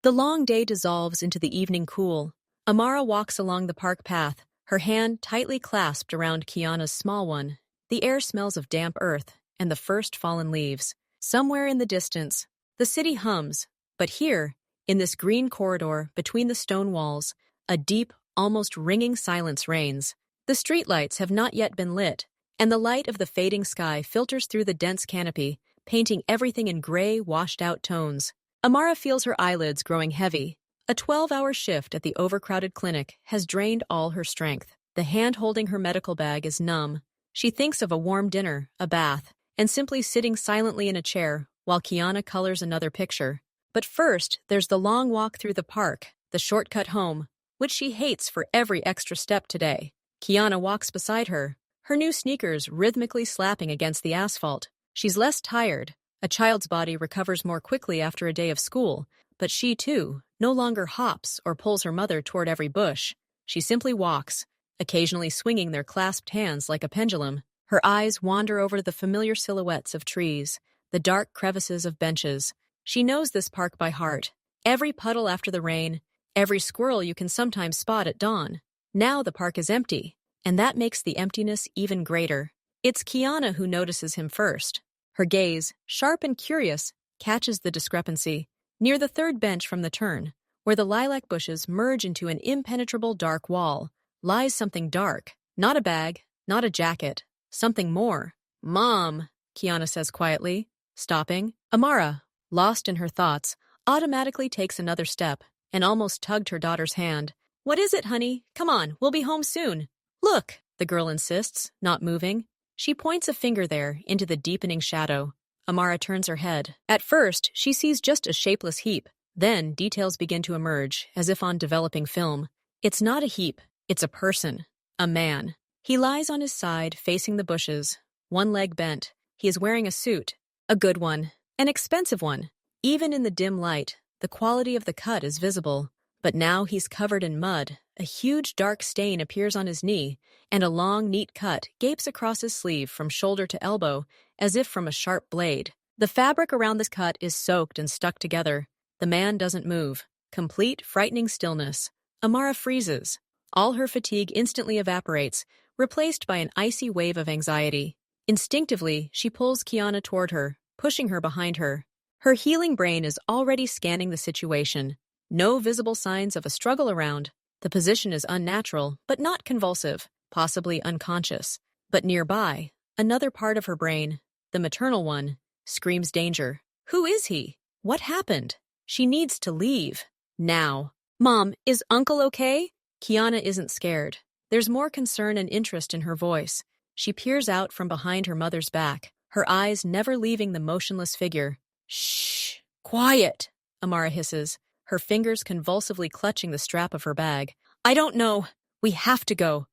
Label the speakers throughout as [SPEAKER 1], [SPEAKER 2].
[SPEAKER 1] The long day dissolves into the evening cool. Amara walks along the park path, her hand tightly clasped around Kiana's small one. The air smells of damp earth and the first fallen leaves. Somewhere in the distance, the city hums, but here, in this green corridor between the stone walls, a deep, almost ringing silence reigns. The streetlights have not yet been lit, and the light of the fading sky filters through the dense canopy, painting everything in gray, washed-out tones. Amara feels her eyelids growing heavy. A 12-hour shift at the overcrowded clinic has drained all her strength. The hand holding her medical bag is numb. She thinks of a warm dinner, a bath, and simply sitting silently in a chair while Kiana colors another picture. But first, there's the long walk through the park, the shortcut home, which she hates for every extra step today. Kiana walks beside her, her new sneakers rhythmically slapping against the asphalt. She's less tired. A child's body recovers more quickly after a day of school, but she, too, no longer hops or pulls her mother toward every bush. She simply walks, occasionally swinging their clasped hands like a pendulum. Her eyes wander over the familiar silhouettes of trees, the dark crevices of benches. She knows this park by heart. Every puddle after the rain, every squirrel you can sometimes spot at dawn. Now the park is empty, and that makes the emptiness even greater. It's Kiana who notices him first. Her gaze, sharp and curious, catches the discrepancy. Near the third bench from the turn, where the lilac bushes merge into an impenetrable dark wall, lies something dark. Not a bag, not a jacket, something more. "Mom," Kiana says quietly, stopping. Amara, lost in her thoughts, automatically takes another step and almost tugged her daughter's hand. "What is it, honey? Come on, we'll be home soon." "Look," the girl insists, not moving. She points a finger there into the deepening shadow. Amara turns her head. At first, she sees just a shapeless heap. Then, details begin to emerge, as if on developing film. It's not a heap, it's a person. A man. He lies on his side, facing the bushes, one leg bent. He is wearing a suit. A good one. An expensive one. Even in the dim light, the quality of the cut is visible. But now he's covered in mud. A huge dark stain appears on his knee, and a long, neat cut gapes across his sleeve from shoulder to elbow, as if from a sharp blade. The fabric around this cut is soaked and stuck together. The man doesn't move. Complete, frightening stillness. Amara freezes. All her fatigue instantly evaporates, replaced by an icy wave of anxiety. Instinctively, she pulls Kiana toward her, pushing her behind her. Her healing brain is already scanning the situation. No visible signs of a struggle around. The position is unnatural, but not convulsive, possibly unconscious. But nearby, another part of her brain, the maternal one, screams danger. Who is he? What happened? She needs to leave. Now. "Mom, is Uncle okay?" Kiana isn't scared. There's more concern and interest in her voice. She peers out from behind her mother's back, her eyes never leaving the motionless figure. "Shh! Quiet!" Amara hisses, her fingers convulsively clutching the strap of her bag. "I don't know. We have to go."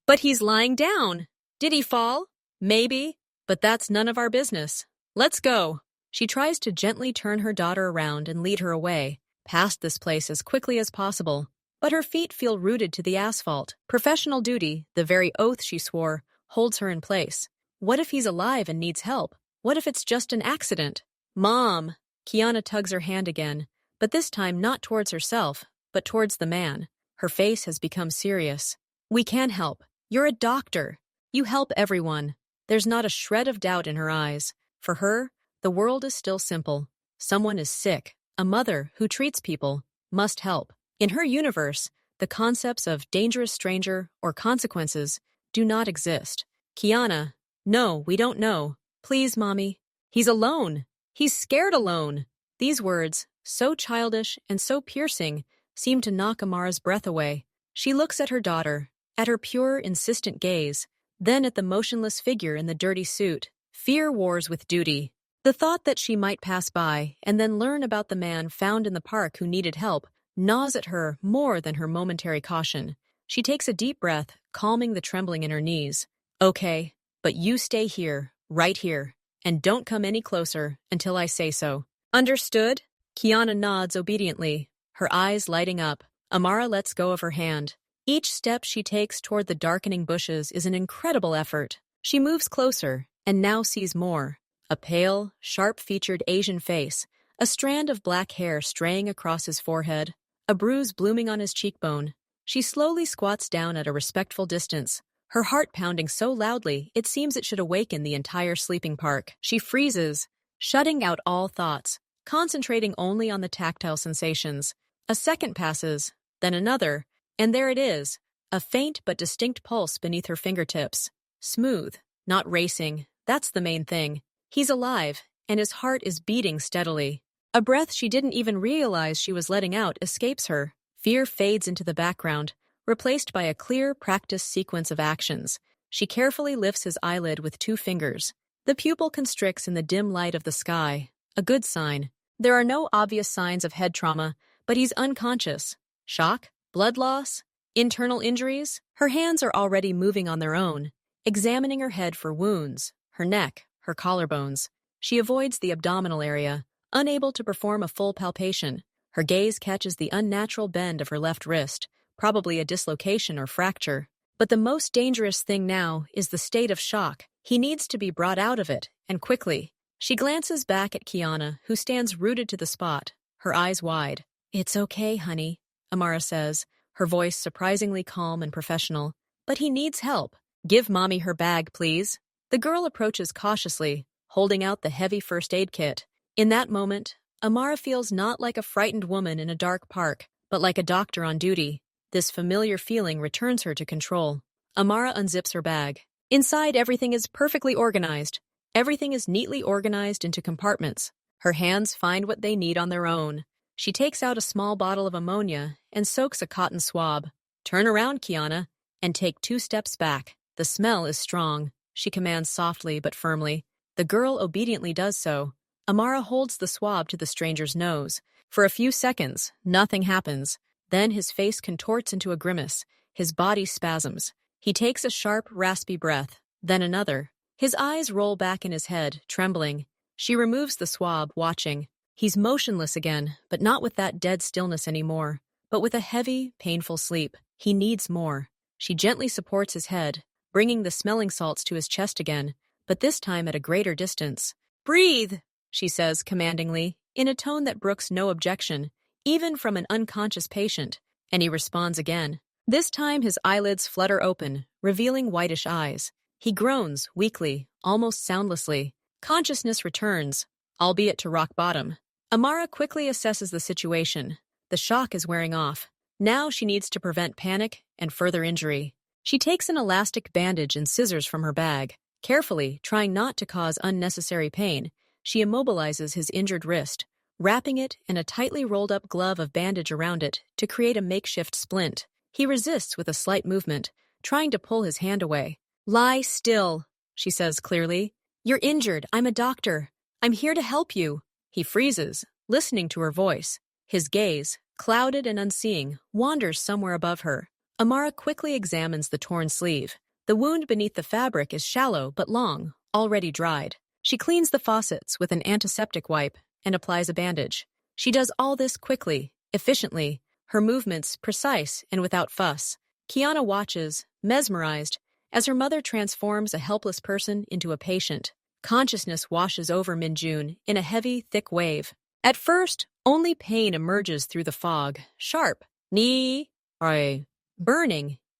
[SPEAKER 1] "But he's lying down. Did he fall?" "Maybe, but that's none of our business. Let's go." She tries to gently turn her daughter around and lead her away, past this place as quickly as possible. But her feet feel rooted to the asphalt. Professional duty, the very oath she swore, holds her in place. What if he's alive and needs help? What if it's just an accident? "Mom!" Kiana tugs her hand again, but this time not towards herself, but towards the man. Her face has become serious. "We can help. You're a doctor. You help everyone." There's not a shred of doubt in her eyes. For her, the world is still simple. Someone is sick. A mother who treats people must help. In her universe, the concepts of dangerous stranger or consequences do not exist. "Kiana, no, we don't know. Please, Mommy. He's alone. He's scared alone." These words, so childish and so piercing, seem to knock Amara's breath away. She looks at her daughter, at her pure, insistent gaze, then at the motionless figure in the dirty suit. Fear wars with duty. The thought that she might pass by and then learn about the man found in the park who needed help gnaws at her more than her momentary caution. She takes a deep breath, calming the trembling in her knees. "Okay, but you stay here, right here, and don't come any closer until I say so." "Understood?" Kiana nods obediently, her eyes lighting up. Amara lets go of her hand. Each step she takes toward the darkening bushes is an incredible effort. She moves closer, and now sees more. A pale, sharp-featured Asian face, a strand of black hair straying across his forehead, a bruise blooming on his cheekbone. She slowly squats down at a respectful distance, her heart pounding so loudly it seems it should awaken the entire sleeping park. She freezes, shutting out all thoughts, concentrating only on the tactile sensations. A second passes, then another, and there it is, a faint but distinct pulse beneath her fingertips. Smooth, not racing, that's the main thing. He's alive, and his heart is beating steadily. A breath she didn't even realize she was letting out escapes her. Fear fades into the background, replaced by a clear, practiced sequence of actions. She carefully lifts his eyelid with 2 fingers. The pupil constricts in the dim light of the sky, a good sign. There are no obvious signs of head trauma, but he's unconscious. Shock? Blood loss? Internal injuries? Her hands are already moving on their own, examining her head for wounds, her neck, her collarbones. She avoids the abdominal area, unable to perform a full palpation. Her gaze catches the unnatural bend of her left wrist, probably a dislocation or fracture. But the most dangerous thing now is the state of shock. He needs to be brought out of it, and quickly. She glances back at Kiana, who stands rooted to the spot, her eyes wide. "It's okay, honey," Amara says, her voice surprisingly calm and professional. "But he needs help. Give Mommy her bag, please." The girl approaches cautiously, holding out the heavy first aid kit. In that moment, Amara feels not like a frightened woman in a dark park, but like a doctor on duty. This familiar feeling returns her to control. Amara unzips her bag. Inside, everything is perfectly organized. Everything is neatly organized into compartments. Her hands find what they need on their own. She takes out a small bottle of ammonia and soaks a cotton swab. "Turn around, Kiana, and take 2 steps back. The smell is strong," she commands softly but firmly. The girl obediently does so. Amara holds the swab to the stranger's nose. For a few seconds, nothing happens. Then his face contorts into a grimace. His body spasms. He takes a sharp, raspy breath, then another. His eyes roll back in his head, trembling. She removes the swab, watching. He's motionless again, but not with that dead stillness anymore, but with a heavy, painful sleep. He needs more. She gently supports his head, bringing the smelling salts to his chest again, but this time at a greater distance. "Breathe," she says commandingly, in a tone that brooks no objection, even from an unconscious patient, and he responds again. This time his eyelids flutter open, revealing whitish eyes. He groans, weakly, almost soundlessly. Consciousness returns, albeit to rock bottom. Amara quickly assesses the situation. The shock is wearing off. Now she needs to prevent panic and further injury. She takes an elastic bandage and scissors from her bag. Carefully, trying not to cause unnecessary pain, she immobilizes his injured wrist, wrapping it in a tightly rolled-up glove of bandage around it to create a makeshift splint. He resists with a slight movement, trying to pull his hand away. "Lie still," she says clearly. "You're injured. I'm a doctor. I'm here to help you." He freezes, listening to her voice. His gaze, clouded and unseeing, wanders somewhere above her. Amara quickly examines the torn sleeve. The wound beneath the fabric is shallow but long, already dried. She cleans the faucets with an antiseptic wipe and applies a bandage. She does all this quickly, efficiently, her movements precise and without fuss. Kiana watches, mesmerized, as her mother transforms a helpless person into a patient. Consciousness washes over Minjun in a heavy, thick wave. At first, only pain emerges through the fog, sharp, burning,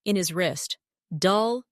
[SPEAKER 1] in his wrist, dull,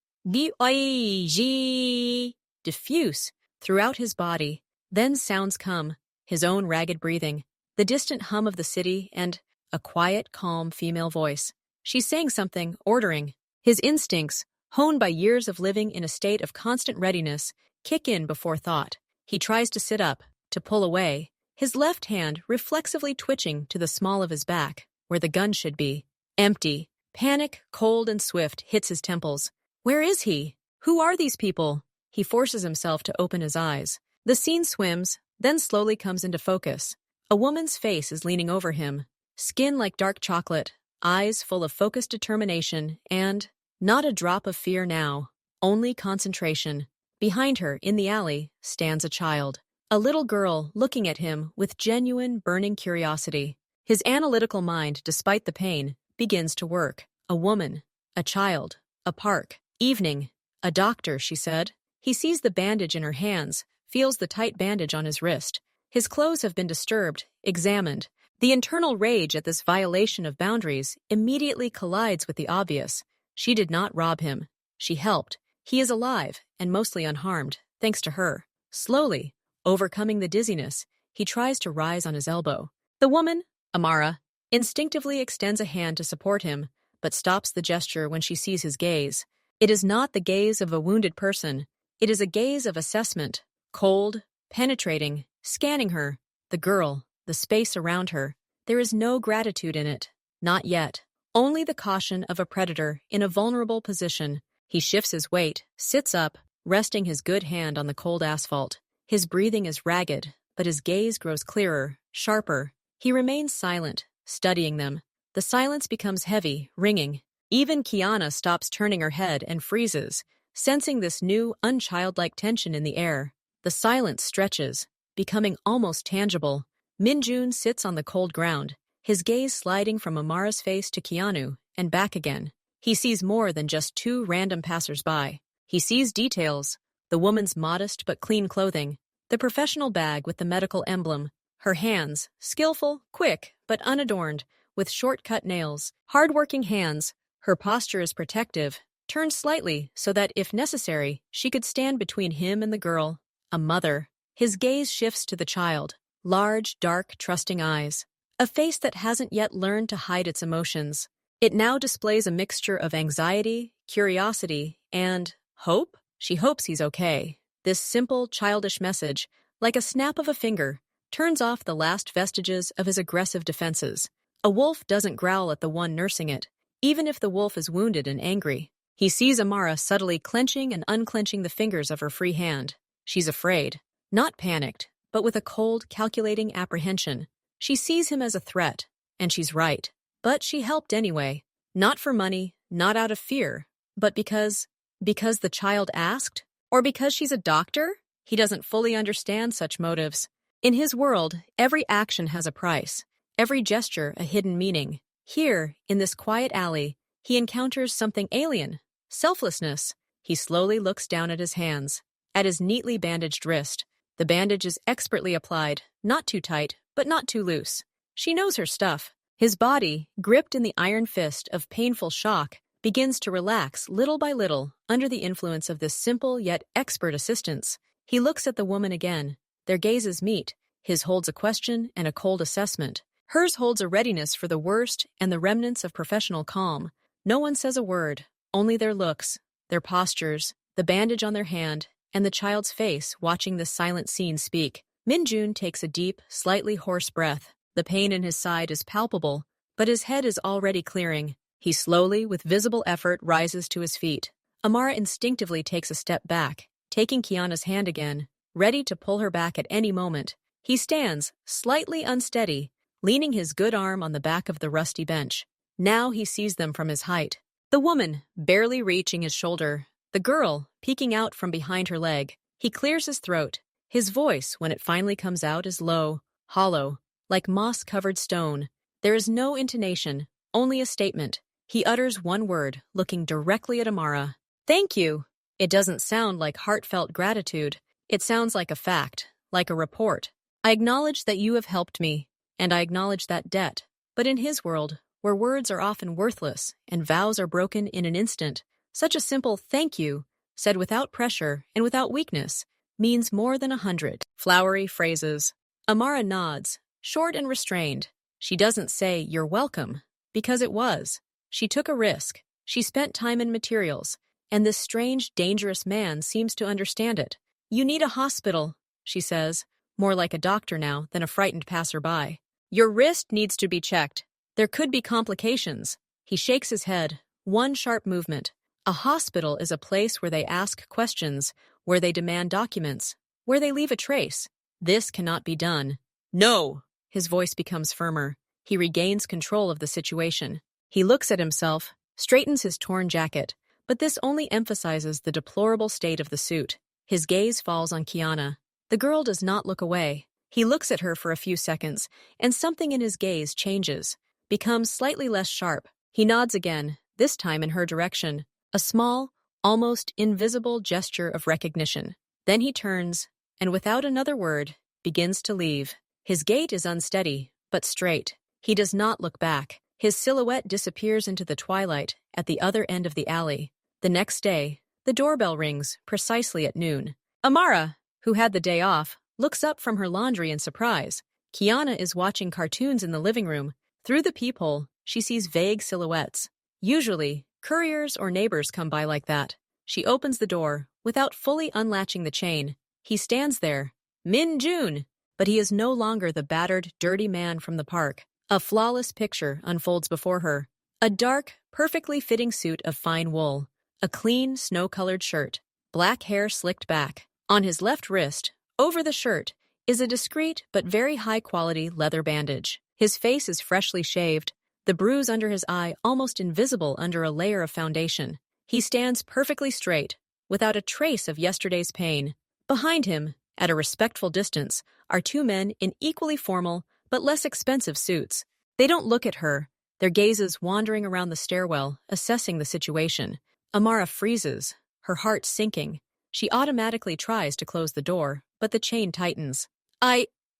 [SPEAKER 1] diffuse, throughout his body. Then sounds come, his own ragged breathing, the distant hum of the city, and a quiet, calm female voice. She's saying something, ordering. His instincts, honed by years of living in a state of constant readiness, kick in before thought. He tries to sit up, to pull away, his left hand reflexively twitching to the small of his back, where the gun should be. Empty. Panic, cold and swift, hits his temples. Where is he? Who are these people? He forces himself to open his eyes. The scene swims, then slowly comes into focus. A woman's face is leaning over him, skin like dark chocolate, eyes full of focused determination, and not a drop of fear now, only concentration. Behind her, in the alley, stands a child. A little girl looking at him with genuine, burning curiosity. His analytical mind, despite the pain, begins to work. A woman, a child, a park, evening, a doctor, she said. He sees the bandage in her hands, feels the tight bandage on his wrist. His clothes have been disturbed, examined. The internal rage at this violation of boundaries immediately collides with the obvious. She did not rob him. She helped. He is alive, and mostly unharmed, thanks to her. Slowly, overcoming the dizziness, he tries to rise on his elbow. The woman, Amara, instinctively extends a hand to support him, but stops the gesture when she sees his gaze. It is not the gaze of a wounded person. It is a gaze of assessment, cold, penetrating, scanning her, the girl, the space around her. There is no gratitude in it. Not yet. Only the caution of a predator in a vulnerable position. He shifts his weight, sits up, resting his good hand on the cold asphalt. His breathing is ragged, but his gaze grows clearer, sharper. He remains silent, studying them. The silence becomes heavy, ringing. Even Kiana stops turning her head and freezes, sensing this new, unchildlike tension in the air. The silence stretches, becoming almost tangible. Minjun sits on the cold ground, his gaze sliding from Amara's face to Keanu and back again. He sees more than just two random passers-by. He sees details: the woman's modest but clean clothing, the professional bag with the medical emblem, her hands, skillful, quick, but unadorned, with short-cut nails, hard-working hands. Her posture is protective, turned slightly so that, if necessary, she could stand between him and the girl. A mother. His gaze shifts to the child. Large, dark, trusting eyes. A face that hasn't yet learned to hide its emotions. It now displays a mixture of anxiety, curiosity, and hope. She hopes he's okay. This simple, childish message, like a snap of a finger, turns off the last vestiges of his aggressive defenses. A wolf doesn't growl at the one nursing it, even if the wolf is wounded and angry. He sees Amara subtly clenching and unclenching the fingers of her free hand. She's afraid. Not panicked, but with a cold, calculating apprehension. She sees him as a threat, and she's right. But she helped anyway. Not for money, not out of fear, but because the child asked? Or because she's a doctor? He doesn't fully understand such motives. In his world, every action has a price, every gesture a hidden meaning. Here, in this quiet alley, he encounters something alien: selflessness. He slowly looks down at his hands, at his neatly bandaged wrist. The bandage is expertly applied, not too tight, but not too loose. She knows her stuff. His body, gripped in the iron fist of painful shock, begins to relax little by little under the influence of this simple yet expert assistance. He looks at the woman again. Their gazes meet. His holds a question and a cold assessment. Hers holds a readiness for the worst and the remnants of professional calm. No one says a word, only their looks, their postures, the bandage on their hand, and the child's face watching this silent scene speak. Minjun takes a deep, slightly hoarse breath. The pain in his side is palpable, but his head is already clearing. He slowly, with visible effort, rises to his feet. Amara instinctively takes a step back, taking Kiana's hand again, ready to pull her back at any moment. He stands, slightly unsteady, leaning his good arm on the back of the rusty bench. Now he sees them from his height. The woman, barely reaching his shoulder. The girl, peeking out from behind her leg. He clears his throat. His voice, when it finally comes out, is low, hollow, like moss-covered stone. There is no intonation, only a statement. He utters one word, looking directly at Amara. "Thank you." It doesn't sound like heartfelt gratitude. It sounds like a fact, like a report. "I acknowledge that you have helped me, and I acknowledge that debt." But in his world, where words are often worthless and vows are broken in an instant, such a simple "thank you," said without pressure and without weakness, means more than 100 flowery phrases. Amara nods, short and restrained. She doesn't say, "You're welcome," because it was. She took a risk. She spent time and materials, and this strange, dangerous man seems to understand it. "You need a hospital," she says, more like a doctor now than a frightened passerby. "Your wrist needs to be checked. There could be complications." He shakes his head, one sharp movement. A hospital is a place where they ask questions, where they demand documents, where they leave a trace. This cannot be done. "No!" His voice becomes firmer. He regains control of the situation. He looks at himself, straightens his torn jacket, but this only emphasizes the deplorable state of the suit. His gaze falls on Kiana. The girl does not look away. He looks at her for a few seconds, and something in his gaze changes, becomes slightly less sharp. He nods again, this time in her direction. A small, almost invisible gesture of recognition. Then he turns, and without another word, begins to leave. His gait is unsteady, but straight. He does not look back. His silhouette disappears into the twilight at the other end of the alley. The next day, the doorbell rings precisely at noon. Amara, who had the day off, looks up from her laundry in surprise. Kiana is watching cartoons in the living room. Through the peephole, she sees vague silhouettes. Usually, couriers or neighbors come by like that. She opens the door without fully unlatching the chain. He stands there, Min Jun, but he is no longer the battered, dirty man from the park. A flawless picture unfolds before her. A dark, perfectly fitting suit of fine wool. A clean, snow-colored shirt. Black hair slicked back. On his left wrist, over the shirt, is a discreet but very high-quality leather bandage. His face is freshly shaved, the bruise under his eye almost invisible under a layer of foundation. He stands perfectly straight, without a trace of yesterday's pain. Behind him, at a respectful distance, are two men in equally formal but less expensive suits. They don't look at her, their gazes wandering around the stairwell, assessing the situation. Amara freezes, her heart sinking. She automatically tries to close the door, but the chain tightens.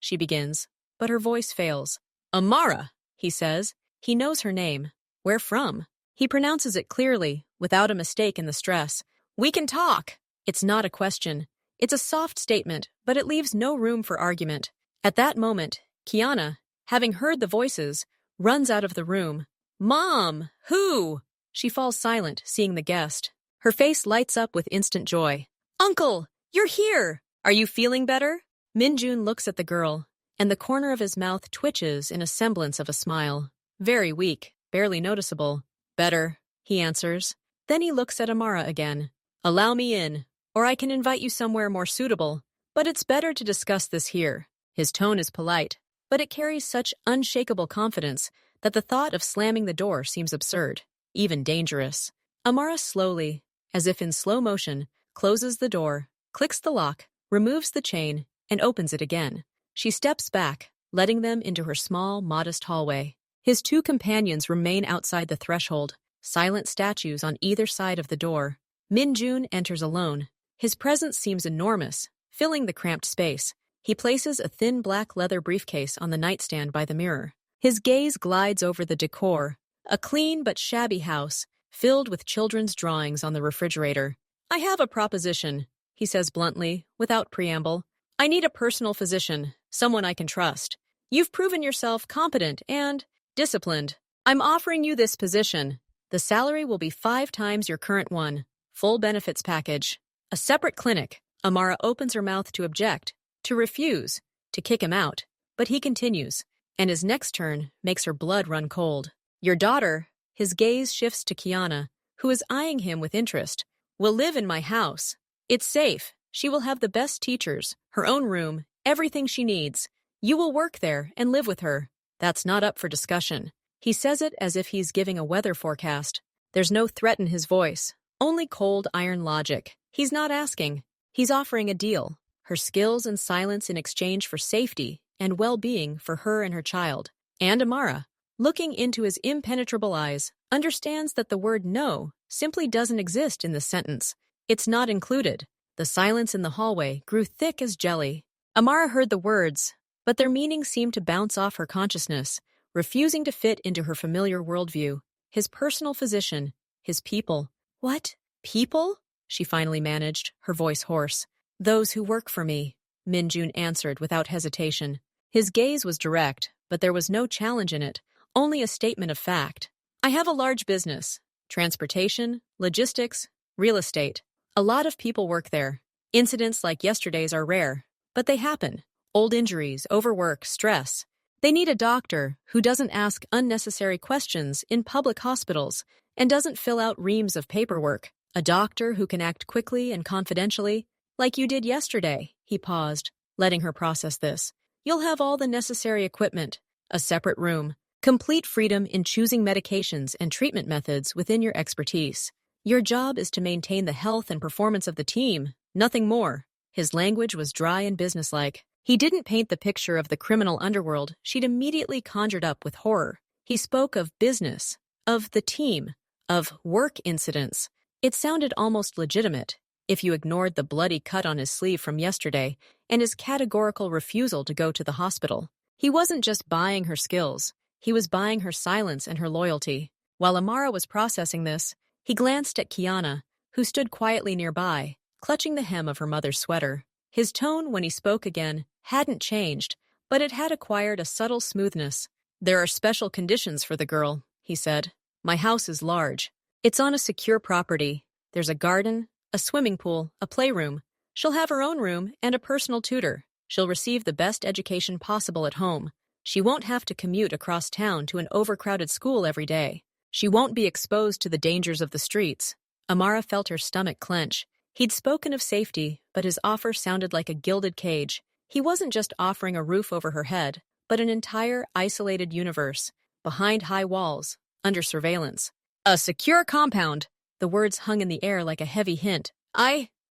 [SPEAKER 1] She begins, but her voice fails. Amara, he says. He knows her name. Where from? He pronounces it clearly, without a mistake in the stress. We can talk. It's not a question. It's a soft statement, but it leaves no room for argument. At that moment, Kiana, having heard the voices, runs out of the room. Mom! Who? She falls silent, seeing the guest. Her face lights up with instant joy. Uncle! You're here! Are you feeling better? Minjun looks at the girl, and the corner of his mouth twitches in a semblance of a smile. Very weak, barely noticeable. Better, he answers. Then he looks at Amara again. Allow me in, or I can invite you somewhere more suitable, but it's better to discuss this here. His tone is polite, but it carries such unshakable confidence that the thought of slamming the door seems absurd, even dangerous. Amara slowly, as if in slow motion, closes the door, clicks the lock, removes the chain, and opens it again. She steps back, letting them into her small, modest hallway. His two companions remain outside the threshold, silent statues on either side of the door. Minjun enters alone. His presence seems enormous, filling the cramped space. He places a thin black leather briefcase on the nightstand by the mirror. His gaze glides over the decor, a clean but shabby house, filled with children's drawings on the refrigerator. I have a proposition, he says bluntly, without preamble. I need a personal physician, someone I can trust. You've proven yourself competent and disciplined. I'm offering you this position. The salary will be 5 times your current one. Full benefits package. A separate clinic. Amara opens her mouth to object, to refuse, to kick him out. But he continues, and his next turn makes her blood run cold. Your daughter, his gaze shifts to Kiana, who is eyeing him with interest, will live in my house. It's safe. She will have the best teachers, her own room, everything she needs. You will work there and live with her. That's not up for discussion. He says it as if he's giving a weather forecast. There's no threat in his voice, only cold iron logic. He's not asking. He's offering a deal. Her skills and silence in exchange for safety and well-being for her and her child. And Amara, looking into his impenetrable eyes, understands that the word no simply doesn't exist in this sentence. It's not included. The silence in the hallway grew thick as jelly. Amara heard the words, but their meaning seemed to bounce off her consciousness, refusing to fit into her familiar worldview. His personal physician, his people. What? People? She finally managed, her voice hoarse. Those who work for me, Minjun answered without hesitation. His gaze was direct, but there was no challenge in it, only a statement of fact. I have a large business. Transportation, logistics, real estate. A lot of people work there. Incidents like yesterday's are rare, but they happen. Old injuries, overwork, stress. They need a doctor who doesn't ask unnecessary questions in public hospitals and doesn't fill out reams of paperwork. A doctor who can act quickly and confidentially, like you did yesterday. He paused, letting her process this. You'll have all the necessary equipment, a separate room, complete freedom in choosing medications and treatment methods within your expertise. Your job is to maintain the health and performance of the team, nothing more. His language was dry and businesslike. He didn't paint the picture of the criminal underworld she'd immediately conjured up with horror. He spoke of business, of the team, of work incidents. It sounded almost legitimate, if you ignored the bloody cut on his sleeve from yesterday and his categorical refusal to go to the hospital. He wasn't just buying her skills, he was buying her silence and her loyalty. While Amara was processing this, he glanced at Kiana, who stood quietly nearby, clutching the hem of her mother's sweater. His tone when he spoke again hadn't changed, but it had acquired a subtle smoothness. "There are special conditions for the girl," he said. "My house is large. It's on a secure property. There's a garden, a swimming pool, a playroom. She'll have her own room and a personal tutor. She'll receive the best education possible at home. She won't have to commute across town to an overcrowded school every day. She won't be exposed to the dangers of the streets." Amara felt her stomach clench. He'd spoken of safety, but his offer sounded like a gilded cage. He wasn't just offering a roof over her head, but an entire isolated universe, behind high walls, under surveillance. "A secure compound." The words hung in the air like a heavy hint.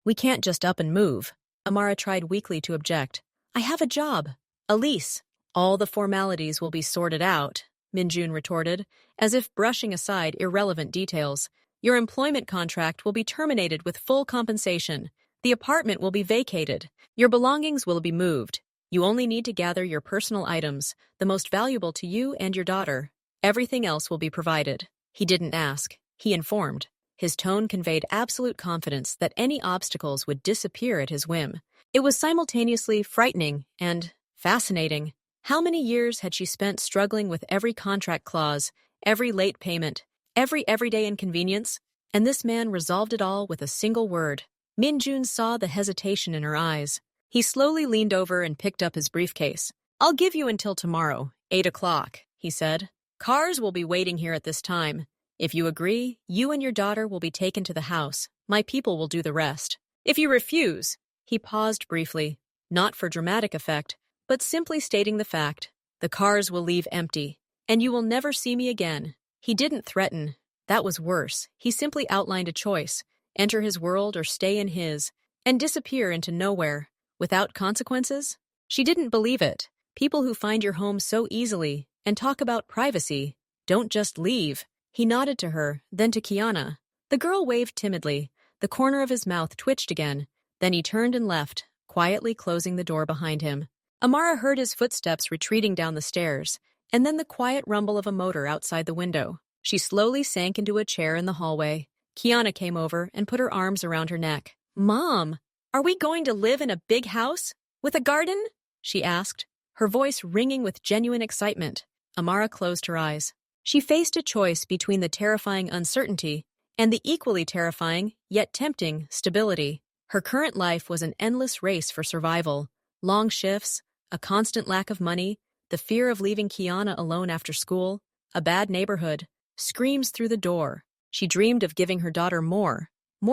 [SPEAKER 1] We can't just up and move." Amara tried weakly to object. "I have a job. A lease." "All the formalities will be sorted out," Minjun retorted, as if brushing aside irrelevant details. "Your employment contract will be terminated with full compensation. The apartment will be vacated. Your belongings will be moved. You only need to gather your personal items, the most valuable to you and your daughter. Everything else will be provided." He didn't ask. He informed. His tone conveyed absolute confidence that any obstacles would disappear at his whim. It was simultaneously frightening and fascinating. How many years had she spent struggling with every contract clause, every late payment, every everyday inconvenience? And this man resolved it all with a single word. Minjun saw the hesitation in her eyes. He slowly leaned over and picked up his briefcase. "I'll give you until tomorrow, 8 o'clock, he said. "Cars will be waiting here at this time. If you agree, you and your daughter will be taken to the house. My people will do the rest. If you refuse—" He paused briefly, not for dramatic effect, but simply stating the fact. "The cars will leave empty, and you will never see me again." He didn't threaten. That was worse. He simply outlined a choice: enter his world or stay in his, and disappear into nowhere, without consequences. She didn't believe it. People who find your home so easily and talk about privacy don't just leave. He nodded to her, then to Kiana. The girl waved timidly. The corner of his mouth twitched again. Then he turned and left, quietly closing the door behind him. Amara heard his footsteps retreating down the stairs, and then the quiet rumble of a motor outside the window. She slowly sank into a chair in the hallway. Kiana came over and put her arms around her neck. "Mom, are we going to live in a big house? With a garden?" she asked, her voice ringing with genuine excitement. Amara closed her eyes. She faced a choice between the terrifying uncertainty and the equally terrifying, yet tempting, stability. Her current life was an endless race for survival. Long shifts, a constant lack of money, the fear of leaving Kiana alone after school, a bad neighborhood, screams through the door. She dreamed of giving her daughter more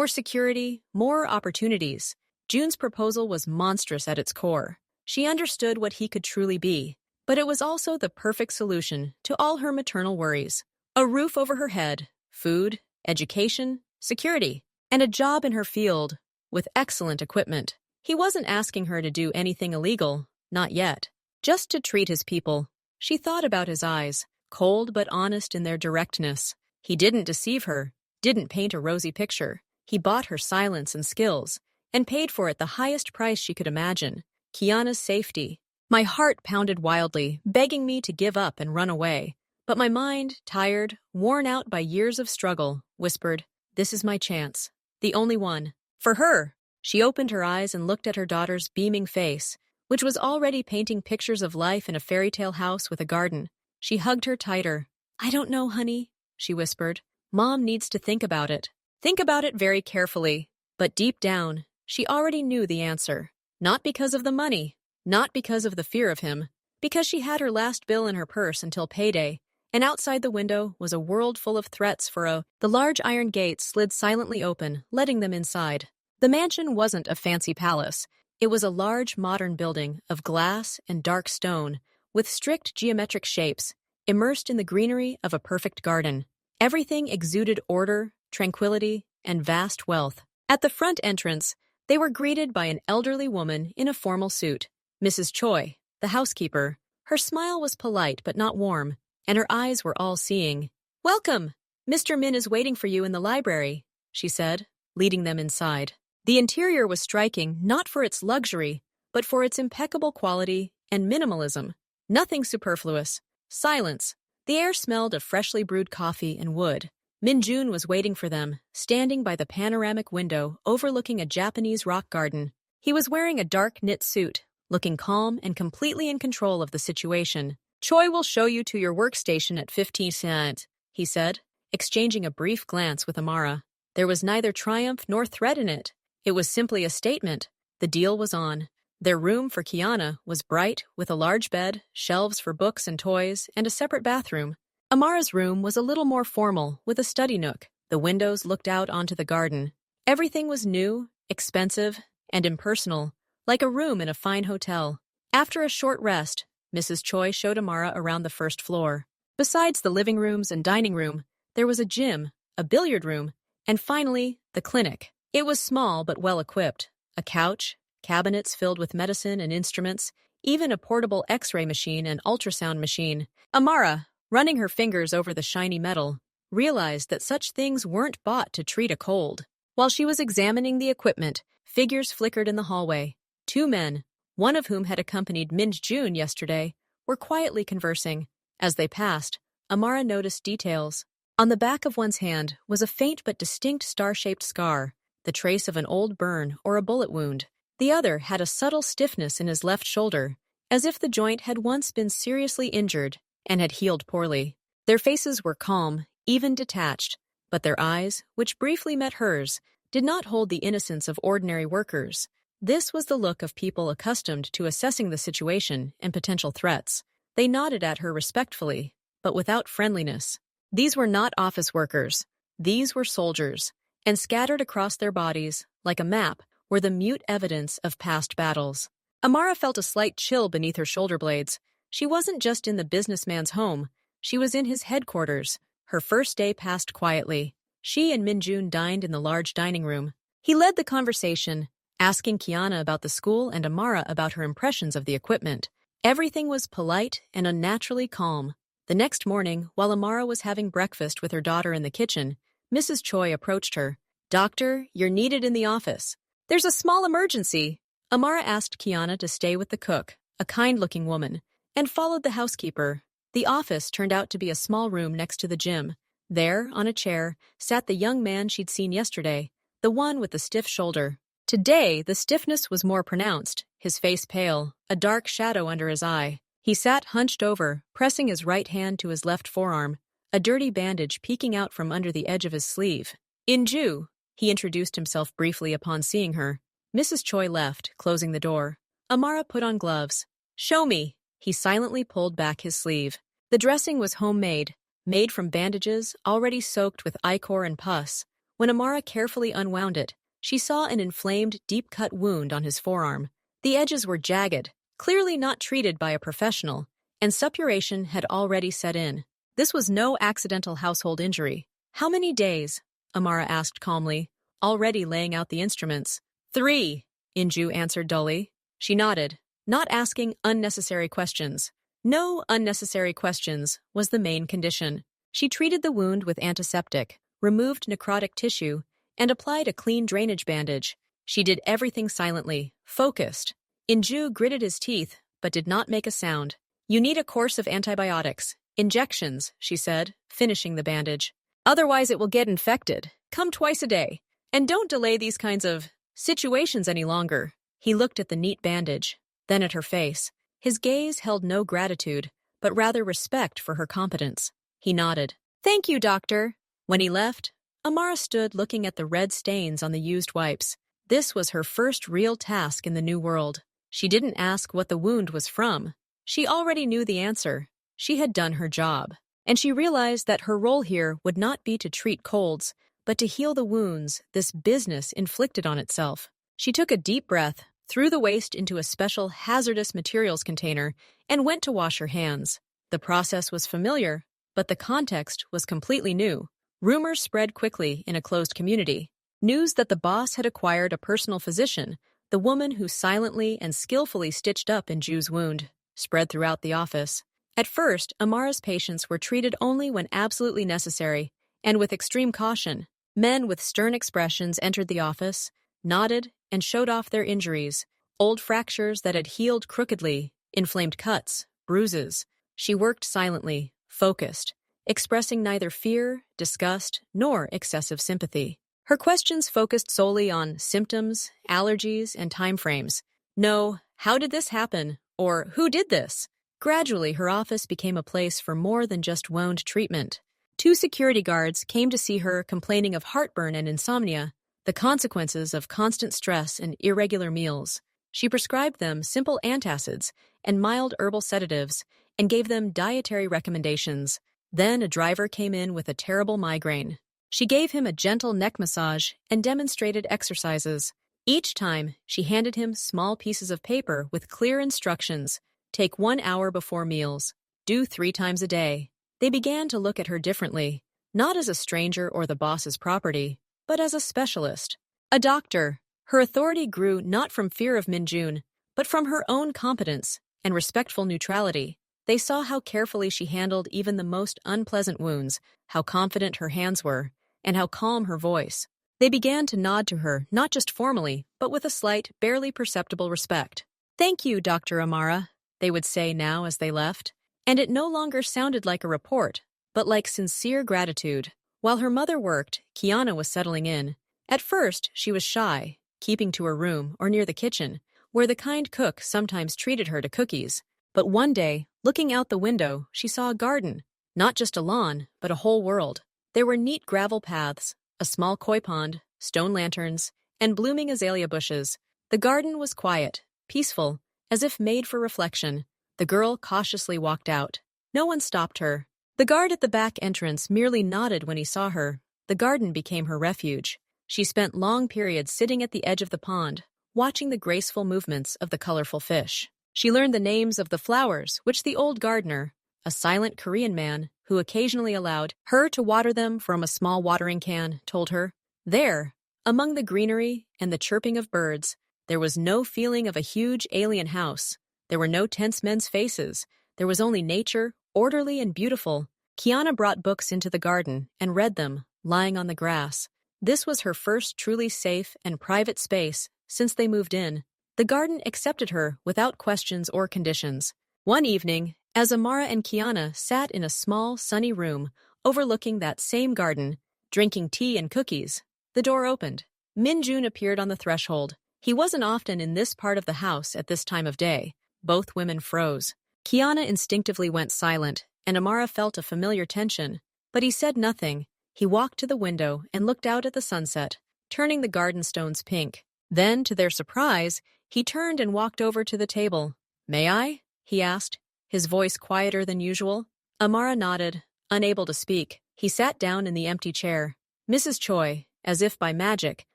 [SPEAKER 1] security, more opportunities. June's proposal was monstrous at its core. She understood what he could truly be, but it was also the perfect solution to all her maternal worries. A roof over her head, food, education, security, and a job in her field with excellent equipment. He wasn't asking her to do anything illegal, not yet, just to treat his people. She thought about his eyes, cold but honest in their directness. He didn't deceive her, didn't paint a rosy picture. He bought her silence and skills, and paid for it the highest price she could imagine: Kiana's safety. My heart pounded wildly, begging me to give up and run away. But my mind, tired, worn out by years of struggle, whispered, "This is my chance. The only one. For her." She opened her eyes and looked at her daughter's beaming face, which was already painting pictures of life in a fairy tale house with a garden. She hugged her tighter. "I don't know, honey," she whispered. "Mom needs to think about it. Think about it very carefully." But deep down, she already knew the answer. Not because of the money, not because of the fear of him, because she had her last bill in her purse until payday, and outside the window was a world full of threats The large iron gate slid silently open, letting them inside. The mansion wasn't a fancy palace. It was a large modern building of glass and dark stone, with strict geometric shapes, immersed in the greenery of a perfect garden. Everything exuded order, tranquility, and vast wealth. At the front entrance, they were greeted by an elderly woman in a formal suit, Mrs. Choi, the housekeeper. Her smile was polite but not warm, and her eyes were all-seeing. "Welcome! Mr. Min is waiting for you in the library," she said, leading them inside. The interior was striking not for its luxury, but for its impeccable quality and minimalism. Nothing superfluous. Silence. The air smelled of freshly brewed coffee and wood. Min-jun was waiting for them, standing by the panoramic window overlooking a Japanese rock garden. He was wearing a dark knit suit, looking calm and completely in control of the situation. "Choi will show you to your workstation at 15 cents," he said, exchanging a brief glance with Amara. There was neither triumph nor threat in it. It was simply a statement. The deal was on. Their room for Kiana was bright, with a large bed, shelves for books and toys, and a separate bathroom. Amara's room was a little more formal, with a study nook. The windows looked out onto the garden. Everything was new, expensive, and impersonal, like a room in a fine hotel. After a short rest, Mrs. Choi showed Amara around the first floor. Besides the living rooms and dining room, there was a gym, a billiard room, and finally, the clinic. It was small but well-equipped. A couch, cabinets filled with medicine and instruments, even a portable X-ray machine and ultrasound machine. Amara, running her fingers over the shiny metal, realized that such things weren't bought to treat a cold. While she was examining the equipment, figures flickered in the hallway. Two men, one of whom had accompanied Min-jun yesterday, were quietly conversing. As they passed, Amara noticed details. On the back of one's hand was a faint but distinct star-shaped scar, the trace of an old burn or a bullet wound. The other had a subtle stiffness in his left shoulder, as if the joint had once been seriously injured and had healed poorly. Their faces were calm, even detached, but their eyes, which briefly met hers, did not hold the innocence of ordinary workers. This was the look of people accustomed to assessing the situation and potential threats. They nodded at her respectfully, but without friendliness. These were not office workers. These were soldiers, and scattered across their bodies, like a map, were the mute evidence of past battles. Amara felt a slight chill beneath her shoulder blades. She wasn't just in the businessman's home. She was in his headquarters. Her first day passed quietly. She and Min-jun dined in the large dining room. He led the conversation, asking Kiana about the school and Amara about her impressions of the equipment. Everything was polite and unnaturally calm. The next morning, while Amara was having breakfast with her daughter in the kitchen, Mrs. Choi approached her. "Doctor, you're needed in the office." "There's a small emergency." Amara asked Kiana to stay with the cook, a kind-looking woman, and followed the housekeeper. The office turned out to be a small room next to the gym. There, on a chair, sat the young man she'd seen yesterday, the one with the stiff shoulder. Today, the stiffness was more pronounced, his face pale, a dark shadow under his eye. He sat hunched over, pressing his right hand to his left forearm, a dirty bandage peeking out from under the edge of his sleeve. "Inju," he introduced himself briefly upon seeing her. Mrs. Choi left, closing the door. Amara put on gloves. "Show me." He silently pulled back his sleeve. The dressing was homemade, made from bandages already soaked with ichor and pus. When Amara carefully unwound it, she saw an inflamed, deep-cut wound on his forearm. The edges were jagged, clearly not treated by a professional, and suppuration had already set in. This was no accidental household injury. "How many days?" Amara asked calmly, already laying out the instruments. 3, Inju answered dully. She nodded, not asking unnecessary questions. No unnecessary questions was the main condition. She treated the wound with antiseptic, removed necrotic tissue, and applied a clean drainage bandage. She did everything silently, focused. Inju gritted his teeth, but did not make a sound. "You need a course of antibiotics. Injections," she said, finishing the bandage. "Otherwise it will get infected. Come twice a day. And don't delay these kinds of situations any longer." He looked at the neat bandage, then at her face. His gaze held no gratitude, but rather respect for her competence. He nodded. "Thank you, doctor." When he left, Amara stood looking at the red stains on the used wipes. This was her first real task in the new world. She didn't ask what the wound was from. She already knew the answer. She had done her job. And she realized that her role here would not be to treat colds, but to heal the wounds this business inflicted on itself. She took a deep breath, threw the waste into a special hazardous materials container, and went to wash her hands. The process was familiar, but the context was completely new. Rumors spread quickly in a closed community. News that the boss had acquired a personal physician, the woman who silently and skillfully stitched up Inju's wound, spread throughout the office. At first, Amara's patients were treated only when absolutely necessary, and with extreme caution. Men with stern expressions entered the office, nodded, and showed off their injuries, old fractures that had healed crookedly, inflamed cuts, bruises. She worked silently, focused, expressing neither fear, disgust, nor excessive sympathy. Her questions focused solely on symptoms, allergies, and timeframes. No, how did this happen? Or who did this? Gradually, her office became a place for more than just wound treatment. 2 security guards came to see her complaining of heartburn and insomnia, the consequences of constant stress and irregular meals. She prescribed them simple antacids and mild herbal sedatives and gave them dietary recommendations. Then a driver came in with a terrible migraine. She gave him a gentle neck massage and demonstrated exercises. Each time, she handed him small pieces of paper with clear instructions. Take 1 hour before meals. Do 3 times a day. They began to look at her differently, not as a stranger or the boss's property, but as a specialist. A doctor. Her authority grew not from fear of Minjun, but from her own competence and respectful neutrality. They saw how carefully she handled even the most unpleasant wounds, how confident her hands were, and how calm her voice. They began to nod to her, not just formally, but with a slight, barely perceptible respect. "Thank you, Dr. Amara," they would say now as they left. And it no longer sounded like a report, but like sincere gratitude. While her mother worked, Kiana was settling in. At first, she was shy, keeping to her room or near the kitchen, where the kind cook sometimes treated her to cookies. But one day, looking out the window, she saw a garden. Not just a lawn, but a whole world. There were neat gravel paths, a small koi pond, stone lanterns, and blooming azalea bushes. The garden was quiet, peaceful, as if made for reflection. The girl cautiously walked out. No one stopped her. The guard at the back entrance merely nodded when he saw her. The garden became her refuge. She spent long periods sitting at the edge of the pond, watching the graceful movements of the colorful fish. She learned the names of the flowers, which the old gardener, a silent Korean man who occasionally allowed her to water them from a small watering can, told her. There, among the greenery and the chirping of birds, there was no feeling of a huge alien house. There were no tense men's faces. There was only nature, orderly and beautiful. Kiana brought books into the garden and read them, lying on the grass. This was her first truly safe and private space since they moved in. The garden accepted her without questions or conditions. One evening, as Amara and Kiana sat in a small, sunny room overlooking that same garden, drinking tea and cookies, the door opened. Minjun appeared on the threshold. He wasn't often in this part of the house at this time of day. Both women froze. Kiana instinctively went silent, and Amara felt a familiar tension. But he said nothing. He walked to the window and looked out at the sunset, turning the garden stones pink. Then, to their surprise, he turned and walked over to the table. "May I?" he asked, his voice quieter than usual. Amara nodded, unable to speak. He sat down in the empty chair. Mrs. Choi, as if by magic,